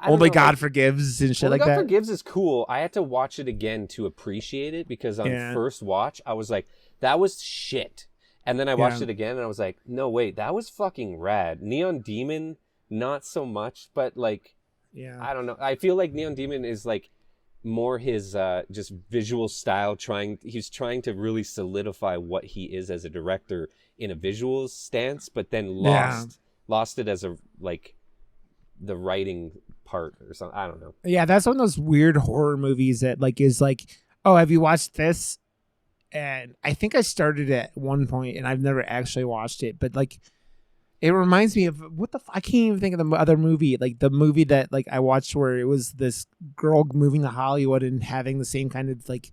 S1: Only God Forgives and shit like that.
S2: Only God Forgives is cool. I had to watch it again to appreciate it because on first watch I was like, that was shit. And then I watched it again and I was like, no, wait, that was fucking rad. Neon Demon, not so much, but like, I don't know. I feel like Neon Demon is like more his just visual style. He's trying to really solidify what he is as a director in a visual stance, but then lost it as a like the writing part or something. I don't know.
S1: Yeah, that's one of those weird horror movies that like is like, oh, have you watched this? And I think I started at one point and I've never actually watched it, but like it reminds me of I can't even think of the other movie, like the movie that like I watched where it was this girl moving to Hollywood and having the same kind of like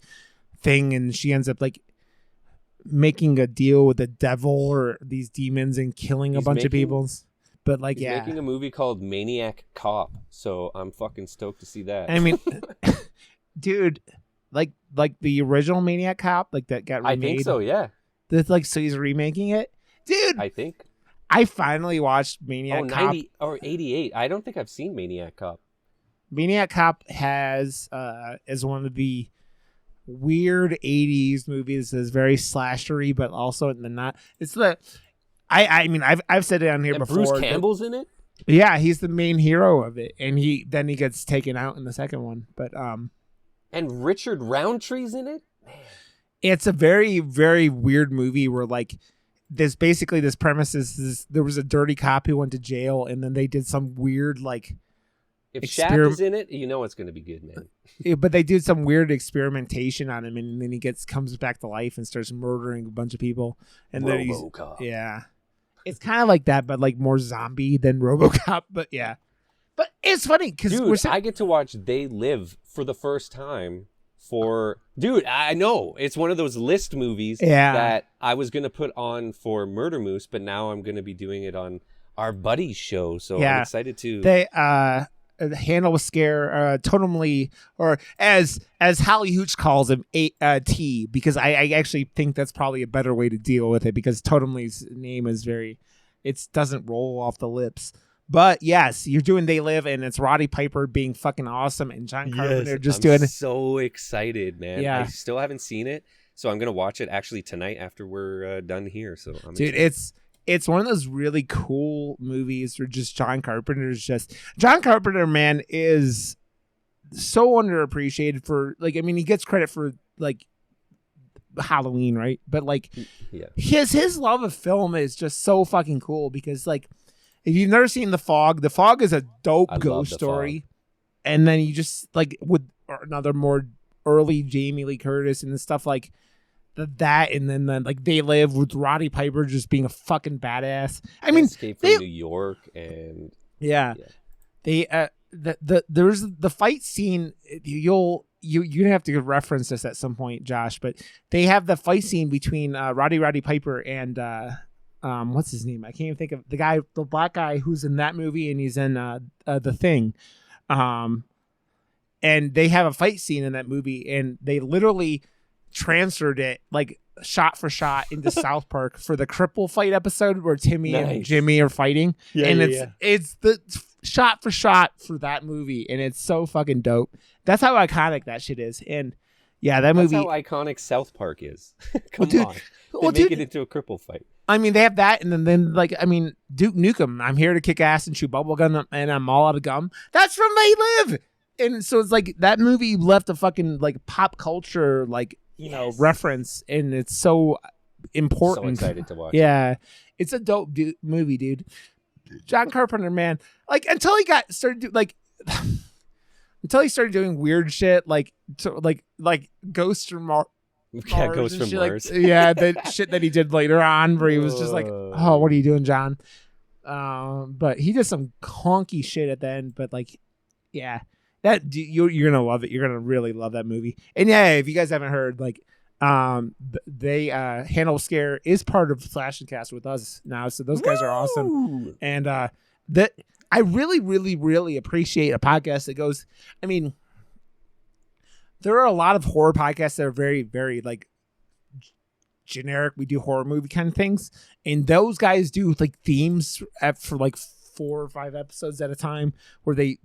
S1: thing, and she ends up like making a deal with the devil or these demons and killing a bunch of people. But like,
S2: he's making a movie called Maniac Cop, so I'm fucking stoked to see that.
S1: I mean, dude, like the original Maniac Cop, like that got remade.
S2: I think so, yeah.
S1: That's like, so he's remaking it, dude.
S2: I think.
S1: I finally watched Maniac Cop.
S2: 90 or 88. I don't think I've seen Maniac Cop. Maniac
S1: Cop has is one of the weird 80s movies that's very slashery, but also in the not. It's the I mean I've said it on here before.
S2: Bruce Campbell's in it?
S1: Yeah, he's the main hero of it, and he gets taken out in the second one. But
S2: and Richard Roundtree's in it? Man.
S1: It's a very, very weird movie where like this premise is there was a dirty cop who went to jail, and then they did some weird like
S2: if Shaft is in it, you know it's going to be good, man.
S1: Yeah, but they did some weird experimentation on him, and then he comes back to life and starts murdering a bunch of people. And then it's kind of like that, but like more zombie than RoboCop. But yeah, but it's funny because
S2: I get to watch They Live for the first time. I know it's one of those list movies that I was going to put on for Murder Moose, but now I'm going to be doing it on our buddy's show. So I'm excited to.
S1: They handle a scare totally, or as Holly Hooch calls him, T, because I actually think that's probably a better way to deal with it, because Totemly's name is it doesn't roll off the lips. But yes, you're doing They Live, and it's Roddy Piper being fucking awesome, and John Carpenter doing it.
S2: So excited, man.
S1: Yeah.
S2: I still haven't seen it, so I'm gonna watch it actually tonight after we're done here. So I'm excited.
S1: It's one of those really cool movies where just John Carpenter, man, is so underappreciated for like, I mean, he gets credit for like Halloween, right? But like his love of film is just so fucking cool, because like if you've never seen The Fog is a dope ghost story. And then you just like with another more early Jamie Lee Curtis and stuff like that, and then like They Live with Roddy Piper just being a fucking badass. I mean,
S2: Escape from New York, and
S1: they there's the fight scene. You're gonna have to reference this at some point, Josh, but they have the fight scene between Roddy Piper and what's his name? I can't even think of the black guy who's in that movie, and he's in The Thing. And they have a fight scene in that movie, and they literally transferred it like shot for shot into South Park for the cripple fight episode where Timmy and Jimmy are fighting. It's the shot for shot for that movie, and it's so fucking dope. That's how iconic that shit is. And that movie.
S2: That's how iconic South Park is. Come on. They make it into a cripple fight.
S1: I mean, they have that, and then like, I mean, Duke Nukem, I'm here to kick ass and chew bubblegum, and I'm all out of gum. That's from They Live. And so it's like that movie left a fucking like pop culture like reference, and it's so important.
S2: So excited to watch.
S1: Yeah, it's a dope movie, dude. John Carpenter, man. Like until he got started like until he started doing weird shit like Ghosts from Mars.
S2: Yeah, Ghosts from Mars.
S1: The shit that he did later on, where he was just like, "Oh, what are you doing, John?" But he did some clunky shit at the end. But like, yeah, you're gonna love it. You're gonna really love that movie. And yeah, if you guys haven't heard, like, they Hannibal Scare is part of Slash and Cast with us now, so those guys are awesome. And that I really, really, really appreciate a podcast that goes. I mean, there are a lot of horror podcasts that are very, very like generic. We do horror movie kind of things, and those guys do like themes for like 4 or 5 episodes at a time, where they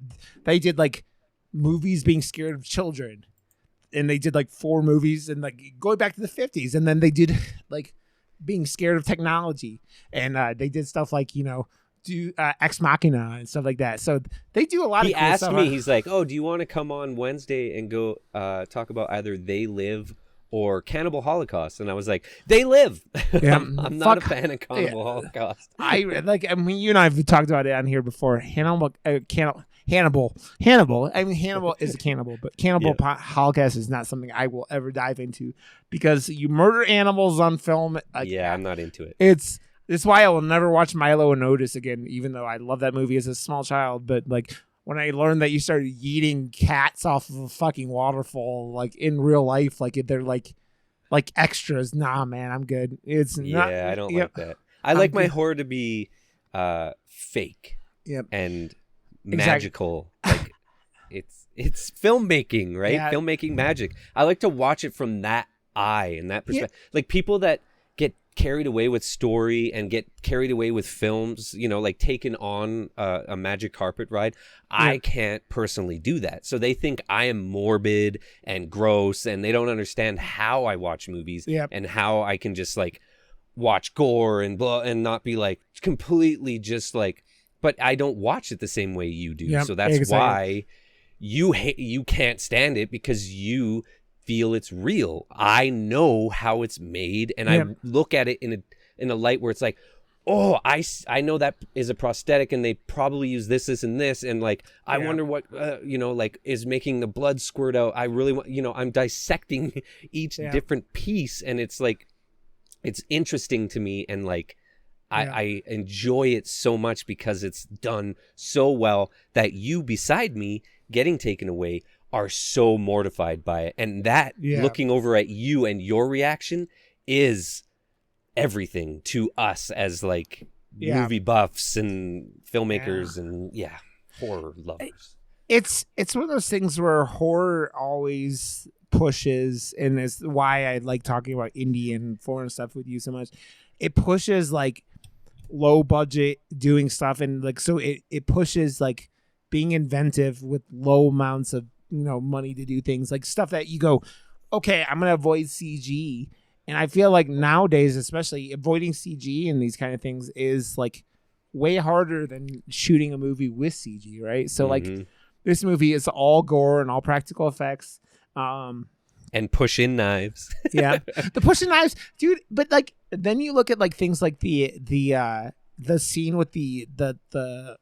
S1: did like movies being scared of children, and they did like 4 movies and like going back to the 50s, and then they did like being scared of technology, and they did stuff like, you know, do Ex Machina and stuff like that. So they do a lot of cool stuff. He asked
S2: me, he's like, "Oh, do you want to come on Wednesday and go talk about either They Live or Cannibal Holocaust?" And I was like, "They Live."
S1: Yeah,
S2: I'm not a fan of Cannibal Holocaust.
S1: I mean, you and I have talked about it on here before. Hannibal. I mean, Hannibal is a cannibal, but Cannibal Holocaust is not something I will ever dive into, because you murder animals on film.
S2: I'm not into it.
S1: It's why I will never watch Milo and Otis again, even though I love that movie as a small child. But like, when I learned that you started yeeting cats off of a fucking waterfall, like in real life, like they're like extras. Nah, man, I'm good. It's not.
S2: Yeah, I don't like that. I like my horror to be fake.
S1: Yep.
S2: And magical. Like it's filmmaking, right?
S1: Yeah.
S2: Filmmaking magic. I like to watch it from that eye and that perspective. Yeah. Like people that get carried away with story and get carried away with films, you know, like taken on a magic carpet ride. Yeah. I can't personally do that. So they think I am morbid and gross, and they don't understand how I watch movies and how I can just like watch gore and blah and not be like completely just like, but I don't watch it the same way you do. Yep, so that's why you can't stand it, because you feel it's real. I know how it's made, and I look at it in a light where it's like, oh, I know that is a prosthetic, and they probably use this, and this, and like I wonder what you know, like is making the blood squirt out. I really want, you know, I'm dissecting each different piece, and it's like it's interesting to me, and like I enjoy it so much because it's done so well that you beside me getting taken away are so mortified by it. And that looking over at you and your reaction is everything to us as like movie buffs and filmmakers and horror lovers.
S1: It's one of those things where horror always pushes, and it's why I like talking about indie and foreign stuff with you so much. It pushes like low budget doing stuff, and like so it pushes like being inventive with low amounts of, you know, money to do things, like stuff that you go, okay, I'm gonna avoid CG. And I feel like nowadays, especially, avoiding CG and these kind of things is like way harder than shooting a movie with CG, right? So like this movie is all gore and all practical effects,
S2: and push in knives.
S1: The push in knives, dude. But like then you look at like things like the scene with the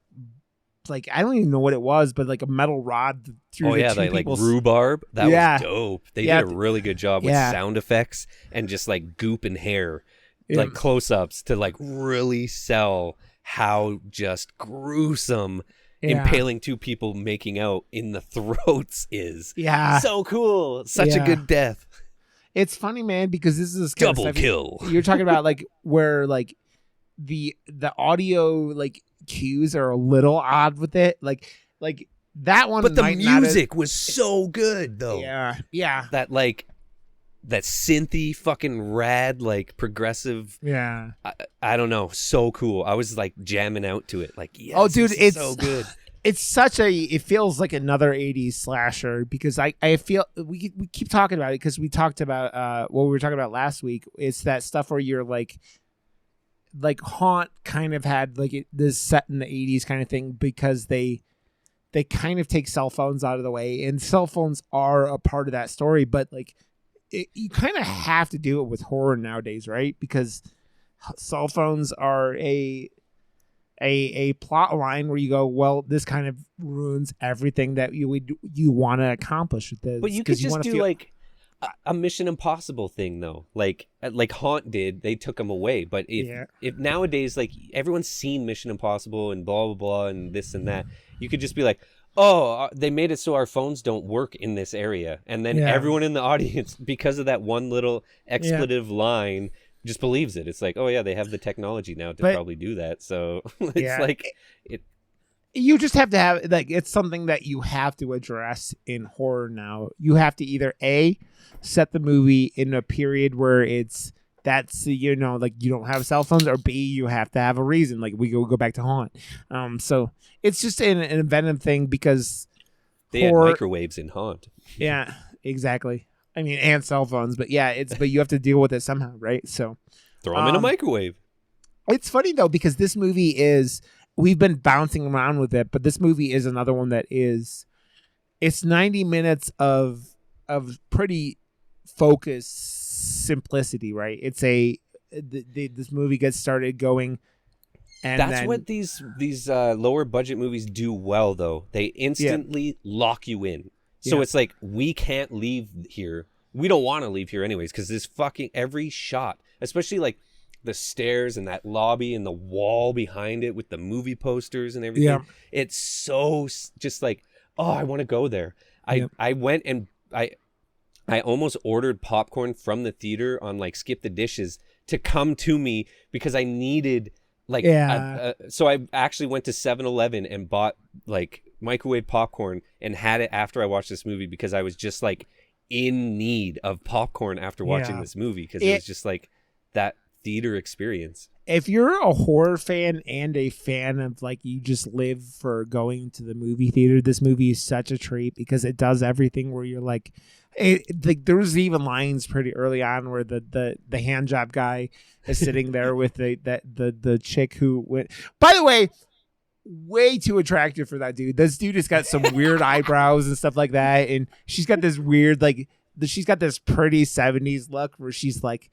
S1: like, I don't even know what it was, but like a metal rod through
S2: like rhubarb. That was dope. They did a really good job with sound effects and just like goop and hair, like close-ups to like really sell how just gruesome impaling 2 people making out in the throats is. So cool. Such a good death.
S1: It's funny, man, because this is
S2: double kill.
S1: You're talking about like where like the audio like cues are a little odd with it, like that one,
S2: but the music was so good though. That like that synthy fucking rad like progressive, I don't know, so cool. I was like jamming out to it, like, yes, oh dude, it's so good.
S1: It's such it feels like another 80s slasher, because I feel we keep talking about it because we talked about what we were talking about last week. It's that stuff where you're like Haunt kind of had like this set in the 80s kind of thing, because they kind of take cell phones out of the way, and cell phones are a part of that story, but like you kind of have to do it with horror nowadays, right? Because cell phones are a plot line where you go, well, this kind of ruins everything that you want to accomplish with this.
S2: But you could just do like a Mission Impossible thing though, like Haunt did. They took him away. But if nowadays, like, everyone's seen Mission Impossible and blah blah blah and this and that, you could just be like, oh, they made it so our phones don't work in this area, and then everyone in the audience, because of that one little expletive line, just believes it. It's like, oh yeah, they have the technology now to probably do that. So it's like it.
S1: You just have to have, like, it's something that you have to address in horror now. You have to either A, set the movie in a period where that's you don't have cell phones, or B, you have to have a reason. Like, we go back to Haunt. So it's just an inventive thing, because
S2: they had microwaves in Haunt.
S1: Yeah, exactly. I mean, and cell phones, but but you have to deal with it somehow, right? So
S2: throw them in a microwave.
S1: It's funny though, because this movie we've been bouncing around with it, but this movie is another one that it's 90 minutes of pretty focused simplicity, right? It's this movie gets started going, and that's
S2: what these lower budget movies do well, though. They instantly lock you in. So it's like, we can't leave here. We don't want to leave here anyways, because this fucking every shot, especially like the stairs and that lobby and the wall behind it with the movie posters and everything. Yeah. It's so just like, oh, I want to go there. I went and I almost ordered popcorn from the theater on like Skip the Dishes to come to me, because I needed like so I actually went to 7-Eleven and bought like microwave popcorn and had it after I watched this movie, because I was just like in need of popcorn after watching this movie, because it was just like that theater experience.
S1: If you're a horror fan and a fan of, like, you just live for going to the movie theater, this movie is such a treat, because it does everything where you're like, there was even lines pretty early on where the hand job guy is sitting there with the chick who went, by the way, way too attractive for that dude. This dude has got some weird eyebrows and stuff like that, and she's got this weird, like, she's got this pretty 70s look where she's like,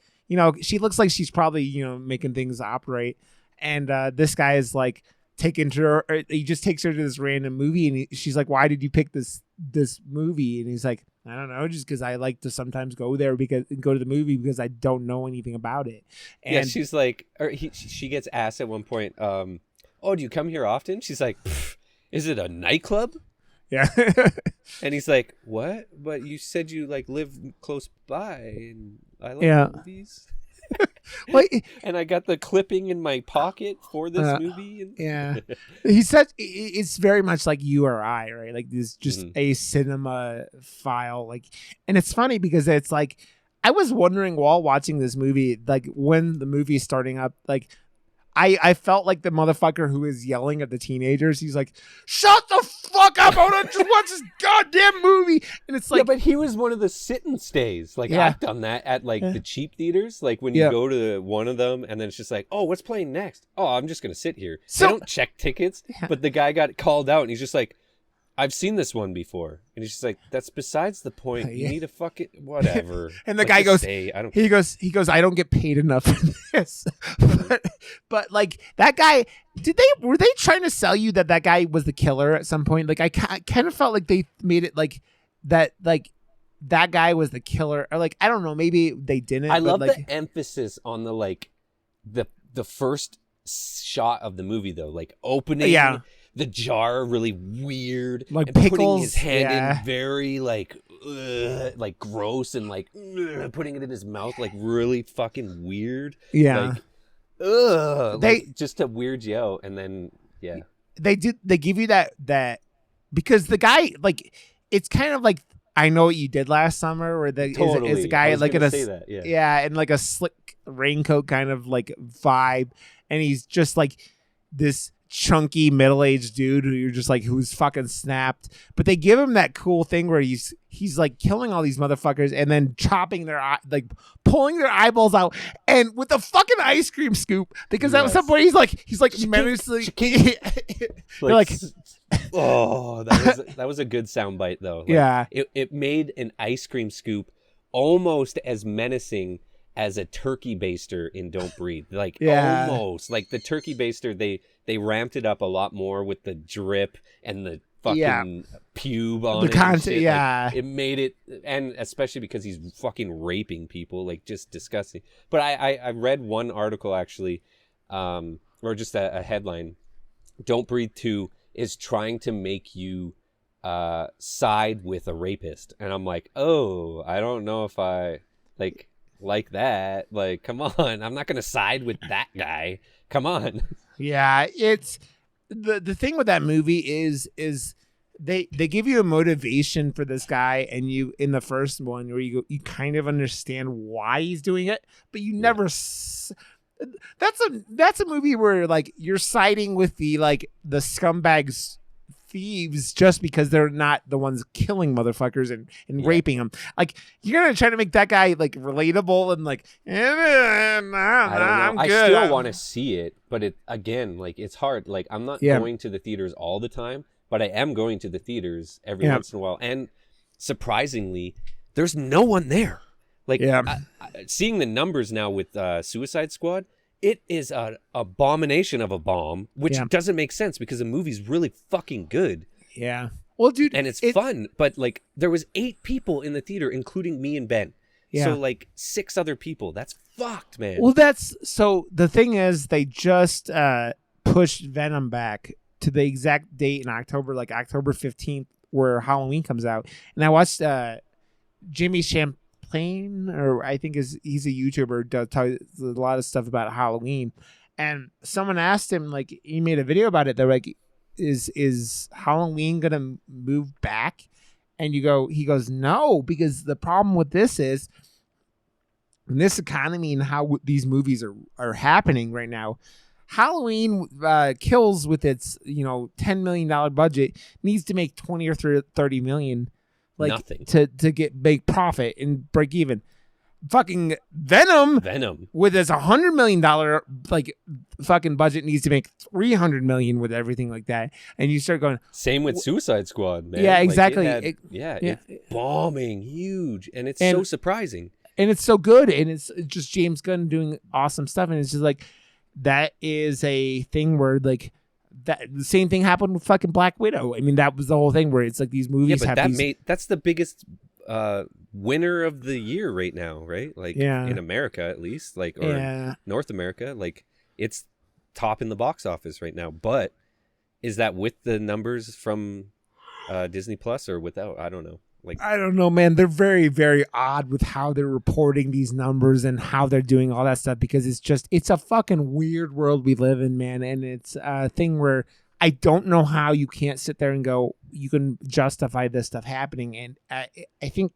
S1: she looks like she's probably, making things operate. And this guy is like he just takes her to this random movie, and she's like, why did you pick this movie? And he's like, I don't know, just because I like to sometimes go to the movie because I don't know anything about it. And
S2: she's like, she gets asked at one point, oh, do you come here often? She's like, is it a nightclub?
S1: Yeah.
S2: And he's like, what? But you said you like live close by, and I like movies. And I got the clipping in my pocket for this movie.
S1: Yeah. He said it's very much like you or I, right? Like, this just a cinema file. Like, and it's funny because it's like, I was wondering while watching this movie, like, when the movie is starting up, like, I felt like the motherfucker who is yelling at the teenagers. He's like, shut the fuck up. I want to watch this goddamn movie. And it's like,
S2: yeah, but he was one of the sit and stays. Like, I've done that at like the cheap theaters. Like, when you go to one of them and then it's just like, oh, what's playing next? Oh, I'm just going to sit here. So, they don't check tickets. But the guy got called out and he's just like, I've seen this one before. And he's just like, that's besides the point. You need a fucking whatever.
S1: And the guy goes, he goes, I don't get paid enough for this. but like, that guy, were they trying to sell you that guy was the killer at some point? Like, I kind of felt like they made it like that guy was the killer, or like, I don't know, maybe they didn't.
S2: I love the emphasis on the like the first shot of the movie though, like opening the jar really weird,
S1: like
S2: and
S1: pickles,
S2: putting his hand in very like gross, and like putting it in his mouth like really fucking weird.
S1: Yeah.
S2: Like, like, just to weird you out. And then
S1: they give you that because the guy, like, it's kind of like I Know What You Did Last Summer, where is the guy like in and like a slick raincoat kind of like vibe, and he's just like this chunky middle-aged dude who you're just like, who's fucking snapped. But they give him that cool thing where he's like killing all these motherfuckers and then chopping pulling their eyeballs out, and with a fucking ice cream scoop, because at some point he's like menacingly like
S2: oh, that was a good soundbite though. Like, it made an ice cream scoop almost as menacing as a turkey baster in Don't Breathe. Like almost like the turkey baster, they ramped it up a lot more with the drip and the fucking pube on
S1: the
S2: it.
S1: content,
S2: Like, it made it, and especially because he's fucking raping people, like just disgusting. But I read one article actually, or just a headline. Don't Breathe 2 is trying to make you side with a rapist, and I'm like, oh, I don't know if I like that. Like, come on, I'm not gonna side with that guy. Come on.
S1: Yeah, it's the thing with that movie is they give you a motivation for this guy, and you in the first one where you kind of understand why he's doing it, but you never. That's a movie where like you're siding with the scumbags, thieves, just because they're not the ones killing motherfuckers and raping them. Like, you're gonna try to make that guy like relatable and like,
S2: I don't know.
S1: I'm good.
S2: I still want to see it, but it again, like, it's hard. Like, I'm not going to the theaters all the time, but I am going to the theaters every once in a while. And surprisingly, there's no one there. Like, seeing the numbers now with Suicide Squad, it is an abomination of a bomb, which doesn't make sense because the movie's really fucking good.
S1: Yeah. Well, dude.
S2: And it's fun, but like there was 8 people in the theater, including me and Ben. Yeah. So like 6 other people. That's fucked, man.
S1: Well, so the thing is they just pushed Venom back to the exact date in October, like October 15th, where Halloween comes out. And I watched Jimmy Champlain, or I think he's a YouTuber, does a lot of stuff about Halloween, and someone asked him, like, he made a video about it. They're like, is Halloween gonna move back? And he goes, no, because the problem with this is, in this economy and how these movies are happening right now, Halloween Kills, with its $10 million budget, needs to make 20 or 30 million. Like, nothing to get big profit and break even. Fucking Venom with its $100 million like fucking budget needs to make 300 million with everything like that. And you start going,
S2: same with Suicide Squad, man.
S1: Yeah, exactly.
S2: It's bombing huge, and it's so surprising,
S1: and it's so good, and it's just James Gunn doing awesome stuff, and it's just like, that is a thing where like. That the same thing happened with fucking Black Widow. I mean, that was the whole thing where it's like these movies
S2: that's the biggest winner of the year right now, right? Like, in America at least, like, or North America, like, it's top in the box office right now. But is that with the numbers from Disney Plus or without? I don't know. Like,
S1: I don't know, man. They're very, very odd with how they're reporting these numbers and how they're doing all that stuff, because it's a fucking weird world we live in, man. And it's a thing where I don't know how you can't sit there and go, you can justify this stuff happening. And I think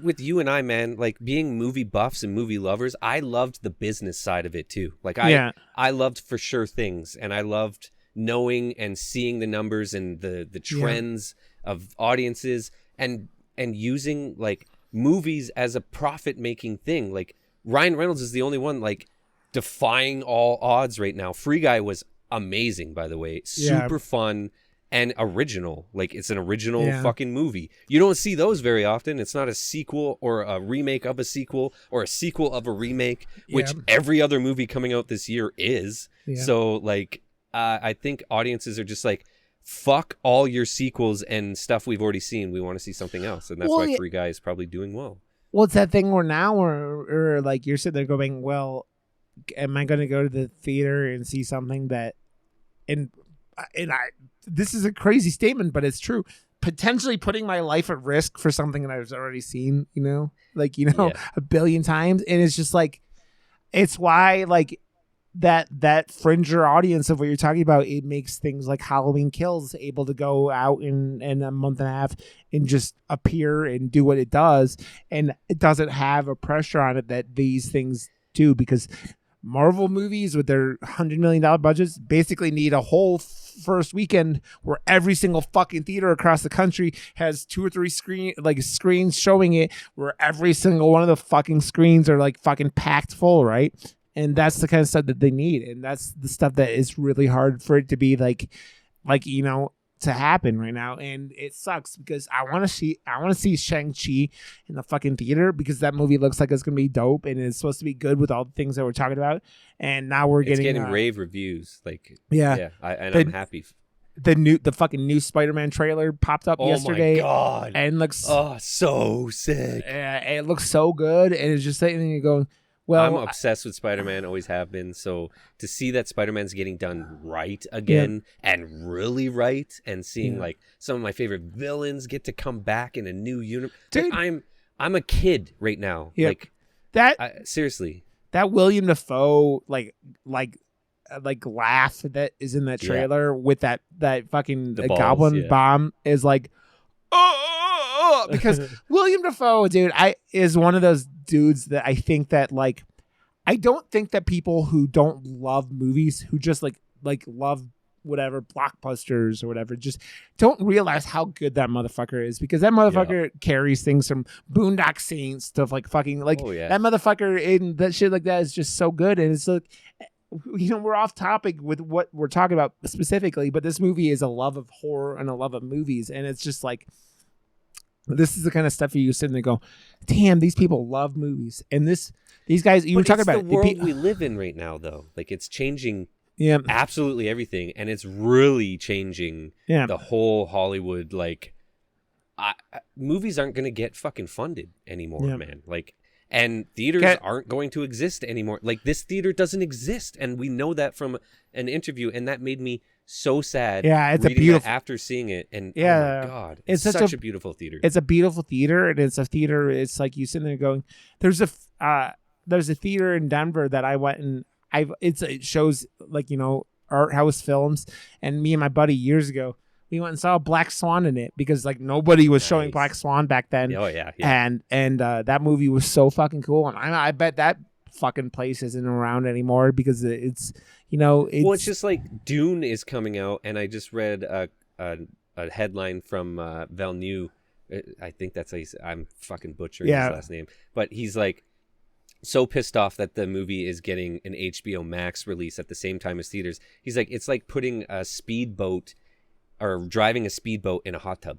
S2: with you and I, man, like, being movie buffs and movie lovers, I loved the business side of it too. Like, I loved For Sure Things, and I loved knowing and seeing the numbers and the trends of audiences, and using like movies as a profit making thing. Like, Ryan Reynolds is the only one like defying all odds right now. Free Guy was amazing, by the way. Super fun and original. Like, it's an original fucking movie. You don't see those very often. It's not a sequel or a remake of a sequel or a sequel of a remake, which every other movie coming out this year is. So like, I think audiences are just like, fuck all your sequels and stuff we've already seen. We want to see something else. And that's why Free Guy is probably doing well.
S1: Well, it's that thing where now or like, you're sitting there going, well, am I going to go to the theater and see something that, and this is a crazy statement, but it's true, potentially putting my life at risk for something that I've already seen, a billion times. And it's just like, it's why, like, that fringer audience of what you're talking about, it makes things like Halloween Kills able to go out in a month and a half and just appear and do what it does, and it doesn't have a pressure on it that these things do, because Marvel movies with their $100 million budgets basically need a whole first weekend where every single fucking theater across the country has 2 or 3 screens showing it, where every single one of the fucking screens are like fucking packed full, right? And that's the kind of stuff that they need. And that's the stuff that is really hard for it to be like, to happen right now, and it sucks because I want to see Shang-Chi in the fucking theater because that movie looks like it's gonna be dope and it's supposed to be good with all the things that we're talking about, and now we're getting
S2: rave reviews. Like
S1: I'm happy. The fucking new Spider-Man trailer popped up yesterday.
S2: Oh my god!
S1: And looks
S2: so sick.
S1: It looks so good, and it's just sitting there going, well,
S2: I'm obsessed with Spider-Man, always have been. So to see that Spider-Man's getting done right again and really right, and seeing like some of my favorite villains get to come back in a new universe. Dude, like, I'm a kid right now. Yeah. Like that. Seriously,
S1: that William Dafoe like laugh that is in that trailer with that fucking balls, goblin bomb is like, because William Dafoe, dude, is one of those dudes that I think that like, I don't think that people who don't love movies, who just like love whatever blockbusters or whatever, just don't realize how good that motherfucker is, because that motherfucker carries things from Boondock Saints to like fucking like that motherfucker in that shit like that is just so good. And it's like, you know, we're off topic with what we're talking about specifically, but this movie is a love of horror and a love of movies, and it's just like, this is the kind of stuff you sit and go, damn, these people love movies. And these guys, you were talking about
S2: the world we live in right now, though. Like, it's changing absolutely everything, and it's really changing the whole Hollywood. Like, movies aren't going to get fucking funded anymore, man. Like, and theaters aren't going to exist anymore. Like, this theater doesn't exist, and we know that from an interview, and that made me so sad.
S1: Yeah, it's a beautiful
S2: after seeing it, and oh my god, it's such a beautiful theater.
S1: It's a beautiful theater, and it's a theater. It's like you sitting there going, there's a theater in Denver that I went and it shows like, you know, art house films, and me and my buddy years ago, we went and saw Black Swan in it because like nobody was showing Black Swan back then.
S2: Oh yeah.
S1: And that movie was so fucking cool, and I bet that fucking place isn't around anymore because it's, you know,
S2: it's just like Dune is coming out, and I just read a headline from Villeneuve. I think that's how I'm fucking butchering his last name, but he's like so pissed off that the movie is getting an HBO Max release at the same time as theaters. He's like, it's like putting a speedboat or driving a speedboat in a hot tub.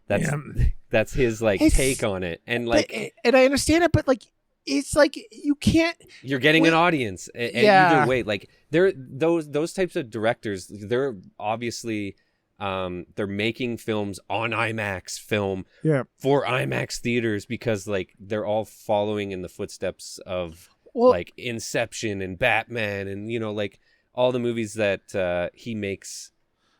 S2: That's his like take on it, and like,
S1: and I understand it, but like, it's like you can't.
S2: You're getting an audience, either way. Like, they're those types of directors. They're obviously they're making films on IMAX film for IMAX theaters because like they're all following in the footsteps of like Inception and Batman, and you know, like all the movies that he makes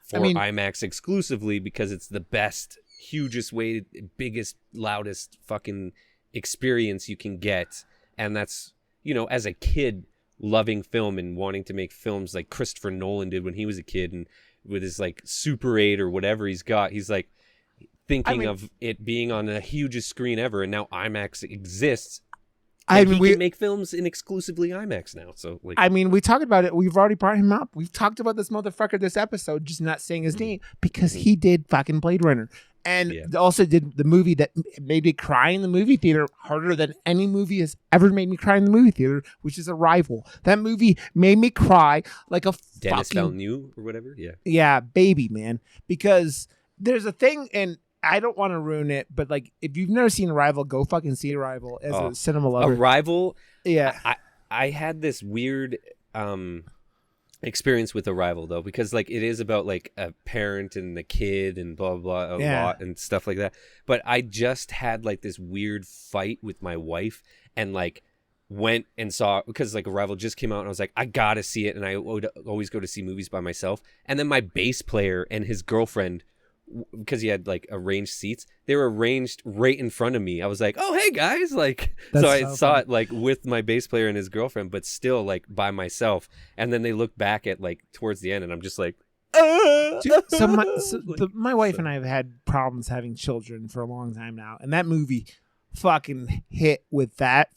S2: for IMAX exclusively because it's the best, hugest way, biggest, loudest fucking experience you can get. And that's, you know, as a kid loving film and wanting to make films like Christopher Nolan did when he was a kid, and with his like Super 8 or whatever he's got, he's like thinking of it being on the hugest screen ever, and now IMAX exists. We can make films in exclusively IMAX now. So like, I mean,
S1: we talked about it. We've already brought him up. We've talked about this motherfucker this episode, just not saying his name, because he did fucking Blade Runner. And also did the movie that made me cry in the movie theater harder than any movie has ever made me cry in the movie theater, which is Arrival. That movie made me cry like a
S2: Dennis Villeneuve or whatever.
S1: Yeah, baby, man. Because there's a thing, and I don't want to ruin it, but like, if you've never seen Arrival, go fucking see Arrival as a cinema lover.
S2: Arrival.
S1: Yeah.
S2: I had this weird experience with Arrival though, because like it is about like a parent and the kid and blah blah blah lot and stuff like that. But I just had like this weird fight with my wife, and like went and saw, because like Arrival just came out, and I was like, I gotta see it, and I would always go to see movies by myself. And then my bass player and his girlfriend, because he had like arranged seats, they were arranged right in front of me. I was like, oh hey guys, like, so I saw it like with my bass player and his girlfriend, but still like by myself. And then they look back at like towards the end, and I'm just like,
S1: my wife and I have had problems having children for a long time now, and that movie fucking hit with that.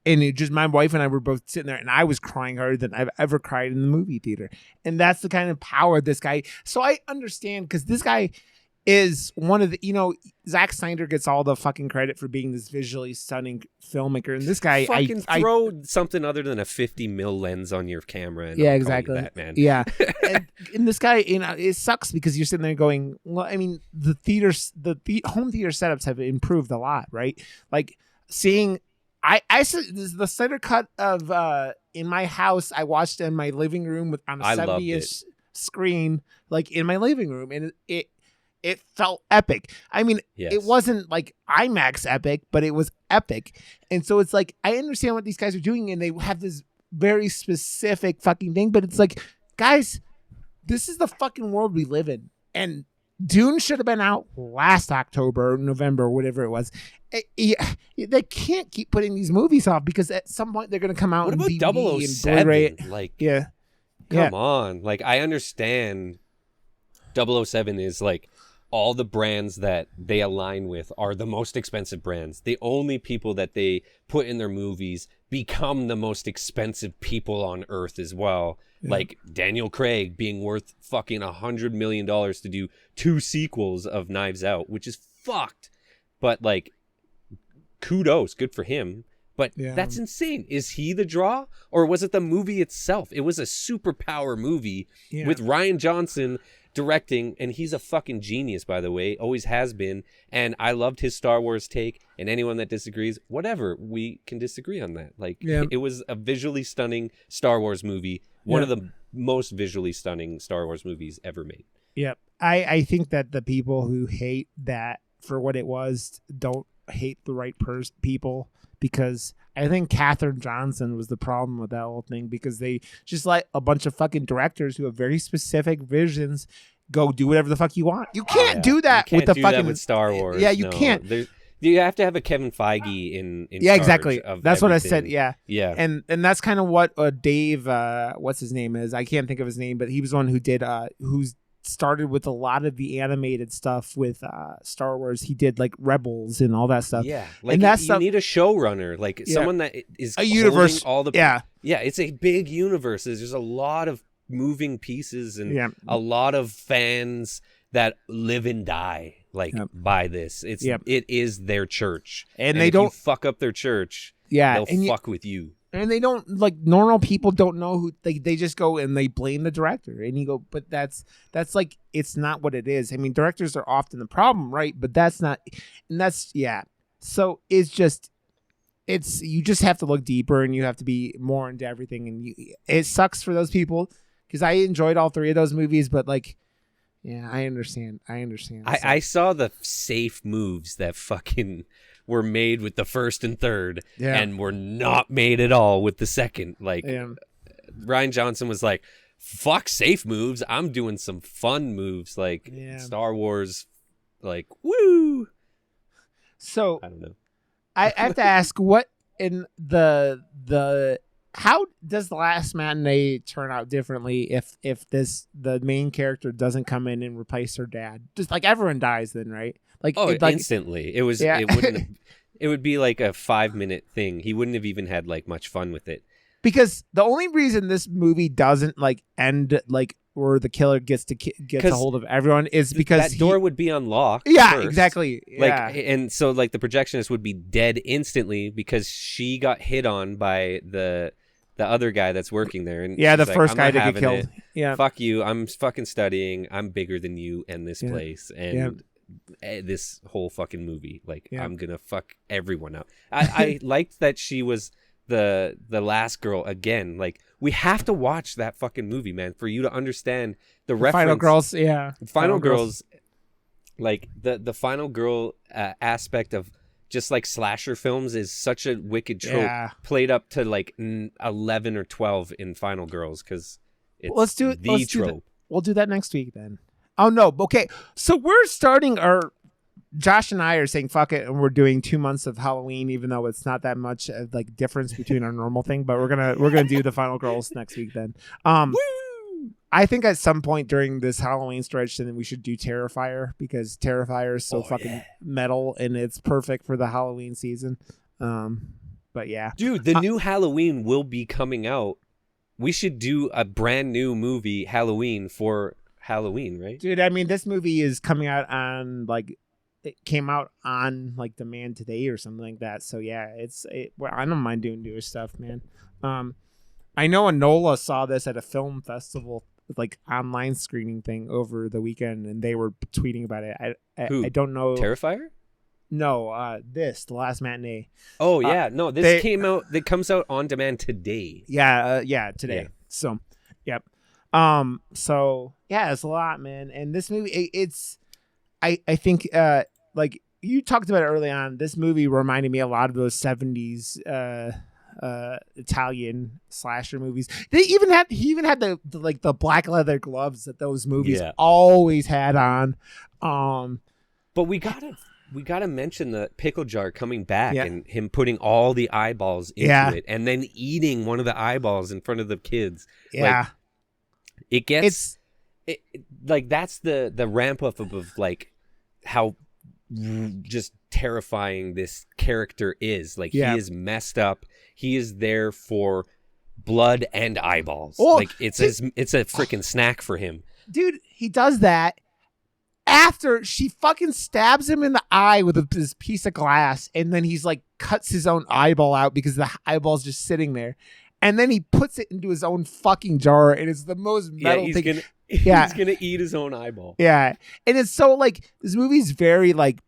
S1: And it just, my wife and I were both sitting there, and I was crying harder than I've ever cried in the movie theater. And that's the kind of power this guy. So I understand, because this guy is one of the, Zack Snyder gets all the fucking credit for being this visually stunning filmmaker, and this guy
S2: throw something other than a 50 mil lens on your camera. And
S1: yeah,
S2: I'll
S1: exactly.
S2: call you that, man.
S1: Yeah, and this guy, it sucks because you're sitting there going, well, I mean, the home theater setups have improved a lot, right? Like seeing, the Snyder cut of in my house, I watched in my living room on a 70-inch screen, like in my living room, and it felt epic. I mean, It wasn't like IMAX epic, but it was epic. And so it's like, I understand what these guys are doing, and they have this very specific fucking thing, but it's like, guys, this is the fucking world we live in. And Dune should have been out last October, November, whatever it was. They can't keep putting these movies off because at some point they're going to come out and DVD
S2: 007?
S1: And Blu-ray.
S2: Like,
S1: come
S2: on. Like, I understand 007 is like all the brands that they align with are the most expensive brands. The only people that they put in their movies become the most expensive people on earth as well. Yeah. Like Daniel Craig being worth fucking $100 million to do 2 sequels of Knives Out, which is fucked. But like, kudos, good for him. But that's insane. Is he the draw, or was it the movie itself? It was a superpower movie with Rian Johnson directing, and he's a fucking genius, by the way, always has been. And I loved his Star Wars take, and anyone that disagrees, whatever, we can disagree on that. Like, it was a visually stunning Star Wars movie, one of the most visually stunning Star Wars movies ever made.
S1: Yep. I think that the people who hate that for what it was don't hate the right people, because I think Katherine Johnson was the problem with that whole thing, because they just let a bunch of fucking directors who have very specific visions go do whatever the fuck you want. You can't do that with the fucking
S2: with Star Wars.
S1: Yeah, you can't.
S2: You have to have a Kevin Feige in
S1: yeah, exactly.
S2: Of
S1: that's
S2: everything.
S1: What I said. Yeah,
S2: yeah.
S1: And that's kind of what Dave, what's his name is? I can't think of his name, but he was one who did who's started with a lot of the animated stuff with Star Wars. He did like Rebels and all that stuff.
S2: Yeah, like
S1: and that's
S2: you need a showrunner, like someone that is
S1: a universe.
S2: All the
S1: yeah,
S2: it's a big universe. There's a lot of moving pieces and a lot of fans that live and die by this. It is their church, and they don't you fuck up their church. Yeah, they'll fuck with you.
S1: And they don't, like, normal people don't know who they just go and they blame the director, and you go, but that's like, it's not what it is. I mean, directors are often the problem, right? But that's not, and that's so it's just, you just have to look deeper, and you have to be more into everything, and it sucks for those people, because I enjoyed all 3 of those movies, but like, I understand.
S2: I saw the safe moves that fucking were made with the first and third, and were not made at all with the second. Like, Rian Johnson was like, fuck safe moves, I'm doing some fun moves, like Star Wars, like, woo. So I don't know.
S1: I have to ask, what in the how does The Last Matinee turn out differently if the main character doesn't come in and replace her dad? Just like everyone dies then, right? Like,
S2: instantly. It was it wouldn't it would be like a 5-minute thing. He wouldn't have even had like much fun with it.
S1: Because the only reason this movie doesn't like end like where the killer gets a hold of everyone is because
S2: that door would be unlocked.
S1: Yeah,
S2: first.
S1: Exactly.
S2: Like, and so like the projectionist would be dead instantly because she got hit on by the other guy that's working there. And
S1: the first guy to get killed.
S2: It. Yeah. Fuck you. I'm fucking studying. I'm bigger than you and this place. And this whole fucking movie. Like, I'm going to fuck everyone up. I liked that she was the last girl again. Like, we have to watch that fucking movie, man, for you to understand the reference.
S1: Final Girls,
S2: Final Girls. Like, the Final Girl aspect of just like slasher films is such a wicked trope, played up to like 11 or 12 in Final Girls, because it's the trope.
S1: We'll do that next week then. Oh no, okay. So we're starting Josh and I are saying fuck it, and we're doing 2 months of Halloween, even though it's not that much of like difference between our normal thing. But we're gonna do the Final Girls next week then. I think at some point during this Halloween stretch, then we should do Terrifier, because Terrifier is so metal, and it's perfect for the Halloween season. But yeah,
S2: dude, the new Halloween will be coming out. We should do a brand new movie Halloween for Halloween, right?
S1: Dude, I mean, this movie is coming out on like it came out on like demand today or something like that. So yeah, well, I don't mind doing newer stuff, man. I know Enola saw this at a film festival, like online screening thing over the weekend, and they were tweeting about it. I don't know.
S2: Terrifier?
S1: No, the Last Matinee.
S2: Oh yeah, no, this came out. It comes out on demand today.
S1: Yeah, today. Yeah. So, yep. So yeah, it's a lot, man. And this movie, I think, like you talked about it early on, this movie reminded me a lot of those 70s Italian slasher movies. He even had the like the black leather gloves that those movies always had on.
S2: But we gotta mention the pickle jar coming back and him putting all the eyeballs into it and then eating one of the eyeballs in front of the kids.
S1: Yeah.
S2: Like, it gets like that's the ramp up of like how just terrifying this character is. Like he is messed up. He is there for blood and eyeballs. Oh, like it's a freaking snack for him. Dude,
S1: he does that after she fucking stabs him in the eye with this piece of glass, and then he's like cuts his own eyeball out because the eyeball's just sitting there. And then he puts it into his own fucking jar, and it's the most metal thing.
S2: He's gonna eat his own eyeball.
S1: Yeah, and it's so like this movie's very like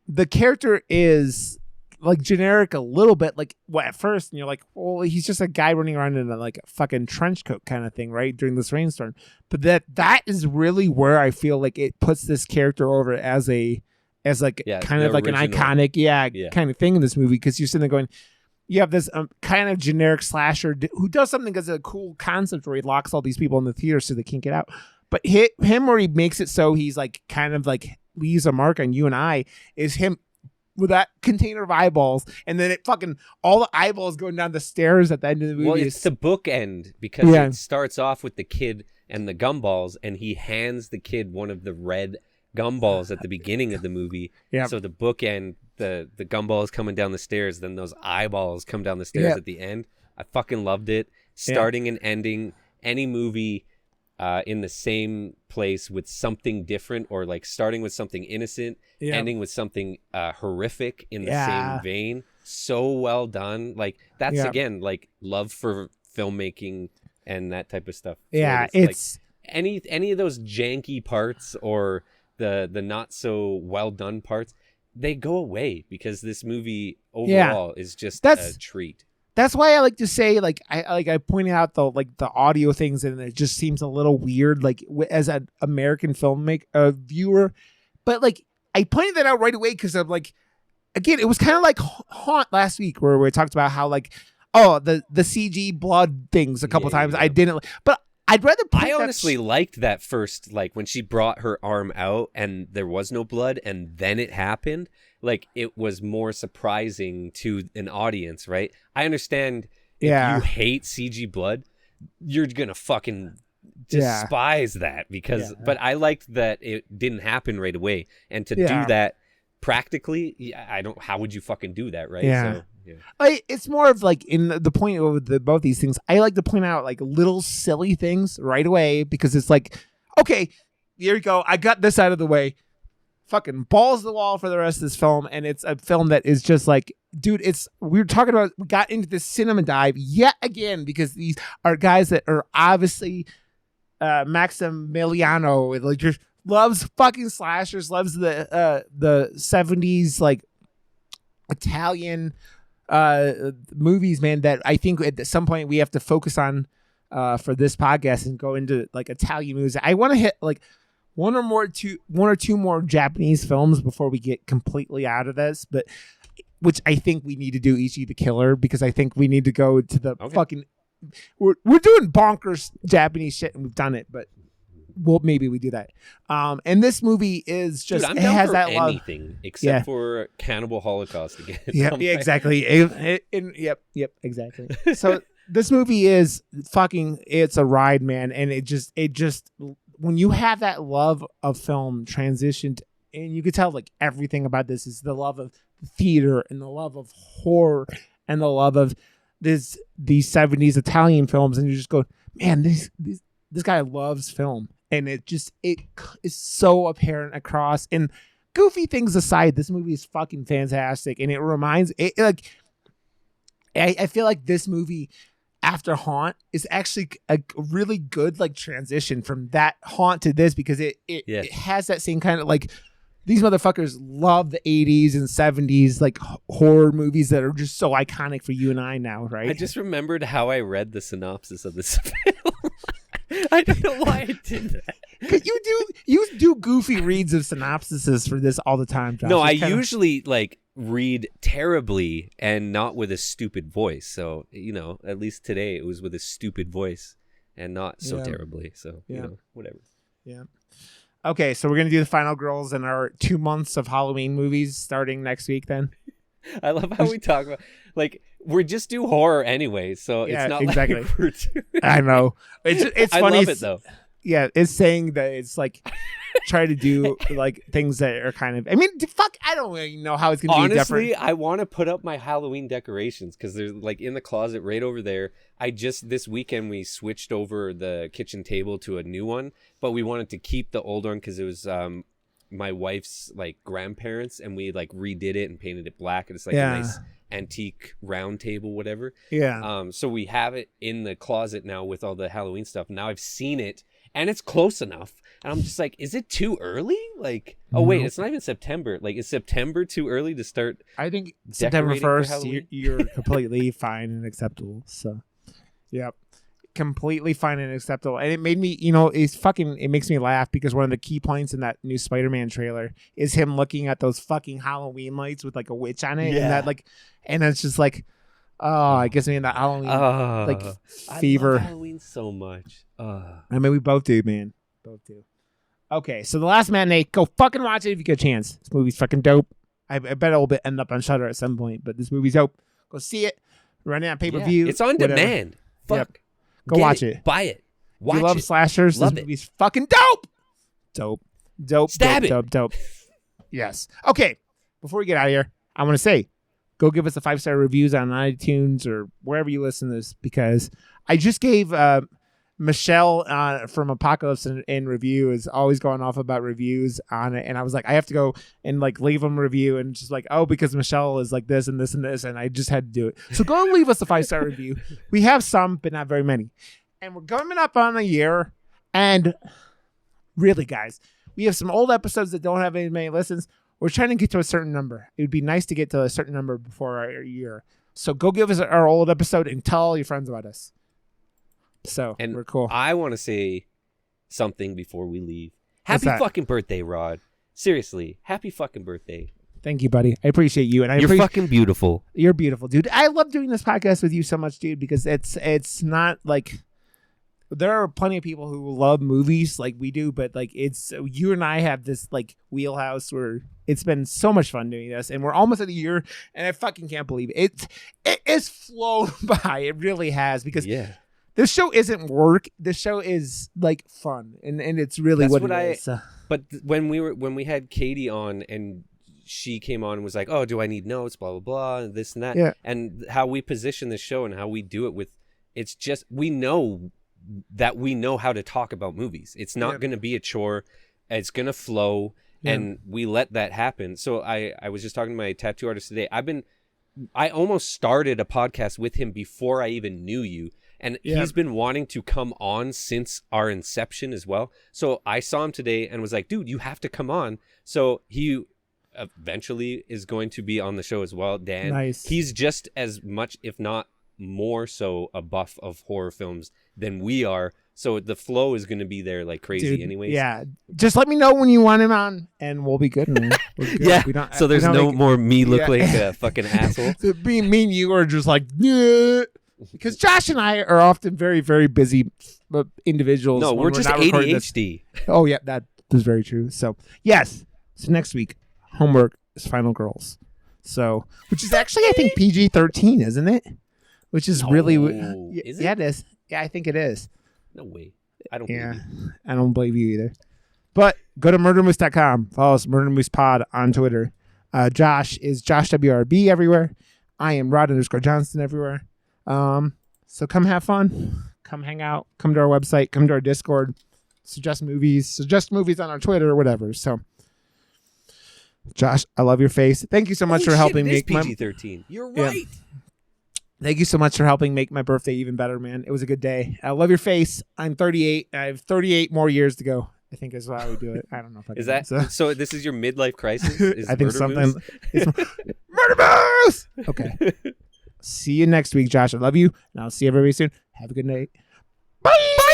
S1: the character is like generic a little bit, like at first, and you're like, well, he's just a guy running around in a like a fucking trench coat kind of thing, right, during this rainstorm. But that is really where I feel like it puts this character over as kind of like an iconic, kind of thing in this movie, because you're sitting there going. You have this kind of generic slasher who does something as a cool concept where he locks all these people in the theater so they can't get out. But him where he makes it so he's like kind of like leaves a mark on you and I is him with that container of eyeballs, and then it fucking all the eyeballs going down the stairs at the end of the movie.
S2: Well, it's the bookend because it starts off with the kid and the gumballs, and he hands the kid one of the red gumballs at the beginning of the movie. Yeah. So the bookend. The gumballs coming down the stairs, then those eyeballs come down the stairs at the end. I fucking loved it. Starting and ending any movie in the same place with something different, or like starting with something innocent, ending with something horrific in the same vein. So well done. Like that's again like love for filmmaking and that type of stuff.
S1: Yeah, it's
S2: like, any of those janky parts or the not so well done parts. They go away because this movie overall is just a treat.
S1: That's why I like to say, like I pointed out the audio things, and it just seems a little weird, like as an American filmmaker viewer. But like I pointed that out right away because I'm like, again, it was kind of like Haunt last week where we talked about how like the CG blood things a couple times I didn't, but. I'd rather.
S2: I honestly liked that first, like when she brought her arm out and there was no blood, and then it happened. Like it was more surprising to an audience, right? I understand if you hate CG blood, you're gonna fucking despise that because. But I liked that it didn't happen right away, and to do that practically, I don't. How would you fucking do that, right?
S1: Yeah. So, it's more of like in the point of both these things. I like to point out like little silly things right away because it's like, okay, here you go. I got this out of the way. Fucking balls to the wall for the rest of this film, and it's a film that is just like, dude. We got into this cinema dive yet again because these are guys that are obviously Maximiliano, like just loves fucking slashers, loves the 70s like Italian movies, man, that I think at some point we have to focus on for this podcast and go into like Italian movies. I want to hit like one or two more Japanese films before we get completely out of this, but which I think we need to do Ichi the Killer because I think we need to go to the fucking we're doing bonkers Japanese shit and we've done it, but maybe we do that. And this movie is just
S2: Dude, I'm down for anything except for Cannibal Holocaust again.
S1: Yeah, exactly. Yep, exactly. So this movie is it's a ride, man, and it just when you have that love of film transitioned, and you could tell like everything about this is the love of theater and the love of horror and the love of these 70s Italian films, and you just go, man, this guy loves film. and it is so apparent across. And goofy things aside, this movie is fucking fantastic, and it reminds it like I feel like this movie after Haunt is actually a really good like transition from that Haunt to this, because it has that same kind of like, these motherfuckers love the 80s and 70s like horror movies that are just so iconic for you and I now, right?
S2: I just remembered how I read the synopsis of this film. I don't know why I did that.
S1: Cause you do goofy reads of synopsises for this all the time, Josh.
S2: No, I usually like read terribly and not with a stupid voice. So, at least today it was with a stupid voice and not so terribly. So, whatever.
S1: Yeah. Okay, so we're going to do the final girls in our 2 months of Halloween movies starting next week then.
S2: I love how we talk about, like, we just do horror anyway, so it's not exactly like we're doing...
S1: I know. It's funny.
S2: I love it, though.
S1: Yeah, it's saying that it's like try to do like things that are kind of, I mean, fuck, I don't really know how it's going to be different.
S2: Honestly, I want to put up my Halloween decorations because they're like in the closet right over there. This weekend we switched over the kitchen table to a new one, but we wanted to keep the old one because it was my wife's like grandparents, and we like redid it and painted it black, and it's like a nice antique round table, whatever.
S1: Yeah.
S2: So we have it in the closet now with all the Halloween stuff. Now I've seen it and it's close enough, and I'm just like, is it too early? Like, oh wait, it's not even September. Like, is September too early to start?
S1: I think September 1st, you're completely fine and acceptable. So, yep. Completely fine and acceptable. And it made me, it makes me laugh because one of the key points in that new Spider-Man trailer is him looking at those fucking Halloween lights with like a witch on it. And that like, and it's just like, oh, it gives me that Halloween fever.
S2: I love Halloween so much.
S1: I mean, we both do, man. Both do. Okay, so The Last Matinee, go fucking watch it if you get a chance. This movie's fucking dope. I bet it'll end up on Shudder at some point, but this movie's dope. Go see it. Run it on pay-per-view.
S2: It's on demand. Fuck.
S1: Yep. Go watch it.
S2: Buy it. Watch
S1: if you love
S2: it.
S1: slashers,
S2: Love
S1: this movie's fucking dope. Dope.
S2: Stab it.
S1: Dope. Yes. Okay. Before we get out of here, I want to say, go give us a 5-star reviews on iTunes or wherever you listen to this, because I just gave Michelle from Apocalypse in Review is always going off about reviews on it, and I was like, I have to go and like leave them a review, and just like, oh, because Michelle is like this and this and this, and I just had to do it. So go and leave us a 5-star review. We have some, but not very many, and we're coming up on a year, and really, guys, we have some old episodes that don't have any many listens. We're trying to get to a certain number. It would be nice to get to a certain number before our year. So go give us our old episode and tell all your friends about us. So, and we're cool.
S2: I want to say something before we leave. Happy fucking birthday, Rod. Seriously, happy fucking birthday.
S1: Thank you, buddy. I appreciate you. And
S2: you're fucking beautiful.
S1: You're beautiful, dude. I love doing this podcast with you so much, dude, because it's not like... There are plenty of people who love movies like we do, but like it's you and I have this like wheelhouse where it's been so much fun doing this, and we're almost at a year, and I fucking can't believe it. It is flown by. It really has, because this show isn't work. This show is like fun, and it's really what it is.
S2: But when we had Katie on, and she came on and was like, "Oh, do I need notes? Blah blah blah, and this and that," and how we position the show and how we do it with, it's just we know how to talk about movies. It's not going to be a chore. It's going to flow, and we let that happen. So I was just talking to my tattoo artist today. I almost started a podcast with him before I even knew you, and he's been wanting to come on since our inception as well. So I saw him today and was like, dude, you have to come on. So he eventually is going to be on the show as well. Dan,
S1: nice.
S2: He's just as much, if not more so, a buff of horror films than we are, so the flow is going to be there like crazy. Anyways,
S1: just let me know when you want him on and we'll be good. We're good.
S2: So there's no more me look like a fucking asshole.
S1: So being me and you are just like, because Josh and I are often very, very busy individuals.
S2: No, we're just ADHD.
S1: Oh yeah, that is very true. So yes, so next week homework is Final Girls, so which is actually I think PG-13, isn't it? Which is really...
S2: Is it?
S1: Yeah, it is. Yeah, I think it is.
S2: No way. I don't believe you.
S1: I don't believe you either. But go to murdermoose.com. Follow us, Murder Moose Pod, on Twitter. Josh is Josh WRB everywhere. I am Rod_Johnston everywhere. So come have fun. Come hang out. Come to our website. Come to our Discord. suggest movies on our Twitter or whatever. So, Josh, I love your face. Thank you so much for helping make
S2: PG-13. You're right.
S1: Yeah. Thank you so much for helping make my birthday even better, man. It was a good day. I love your face. I'm 38. I have 38 more years to go. I think is how we do it. I don't know if I
S2: is that so. This is your midlife crisis. Is
S1: I think something. Murder Moose. Okay. See you next week, Josh. I love you, and I'll see everybody soon. Have a good night. Bye.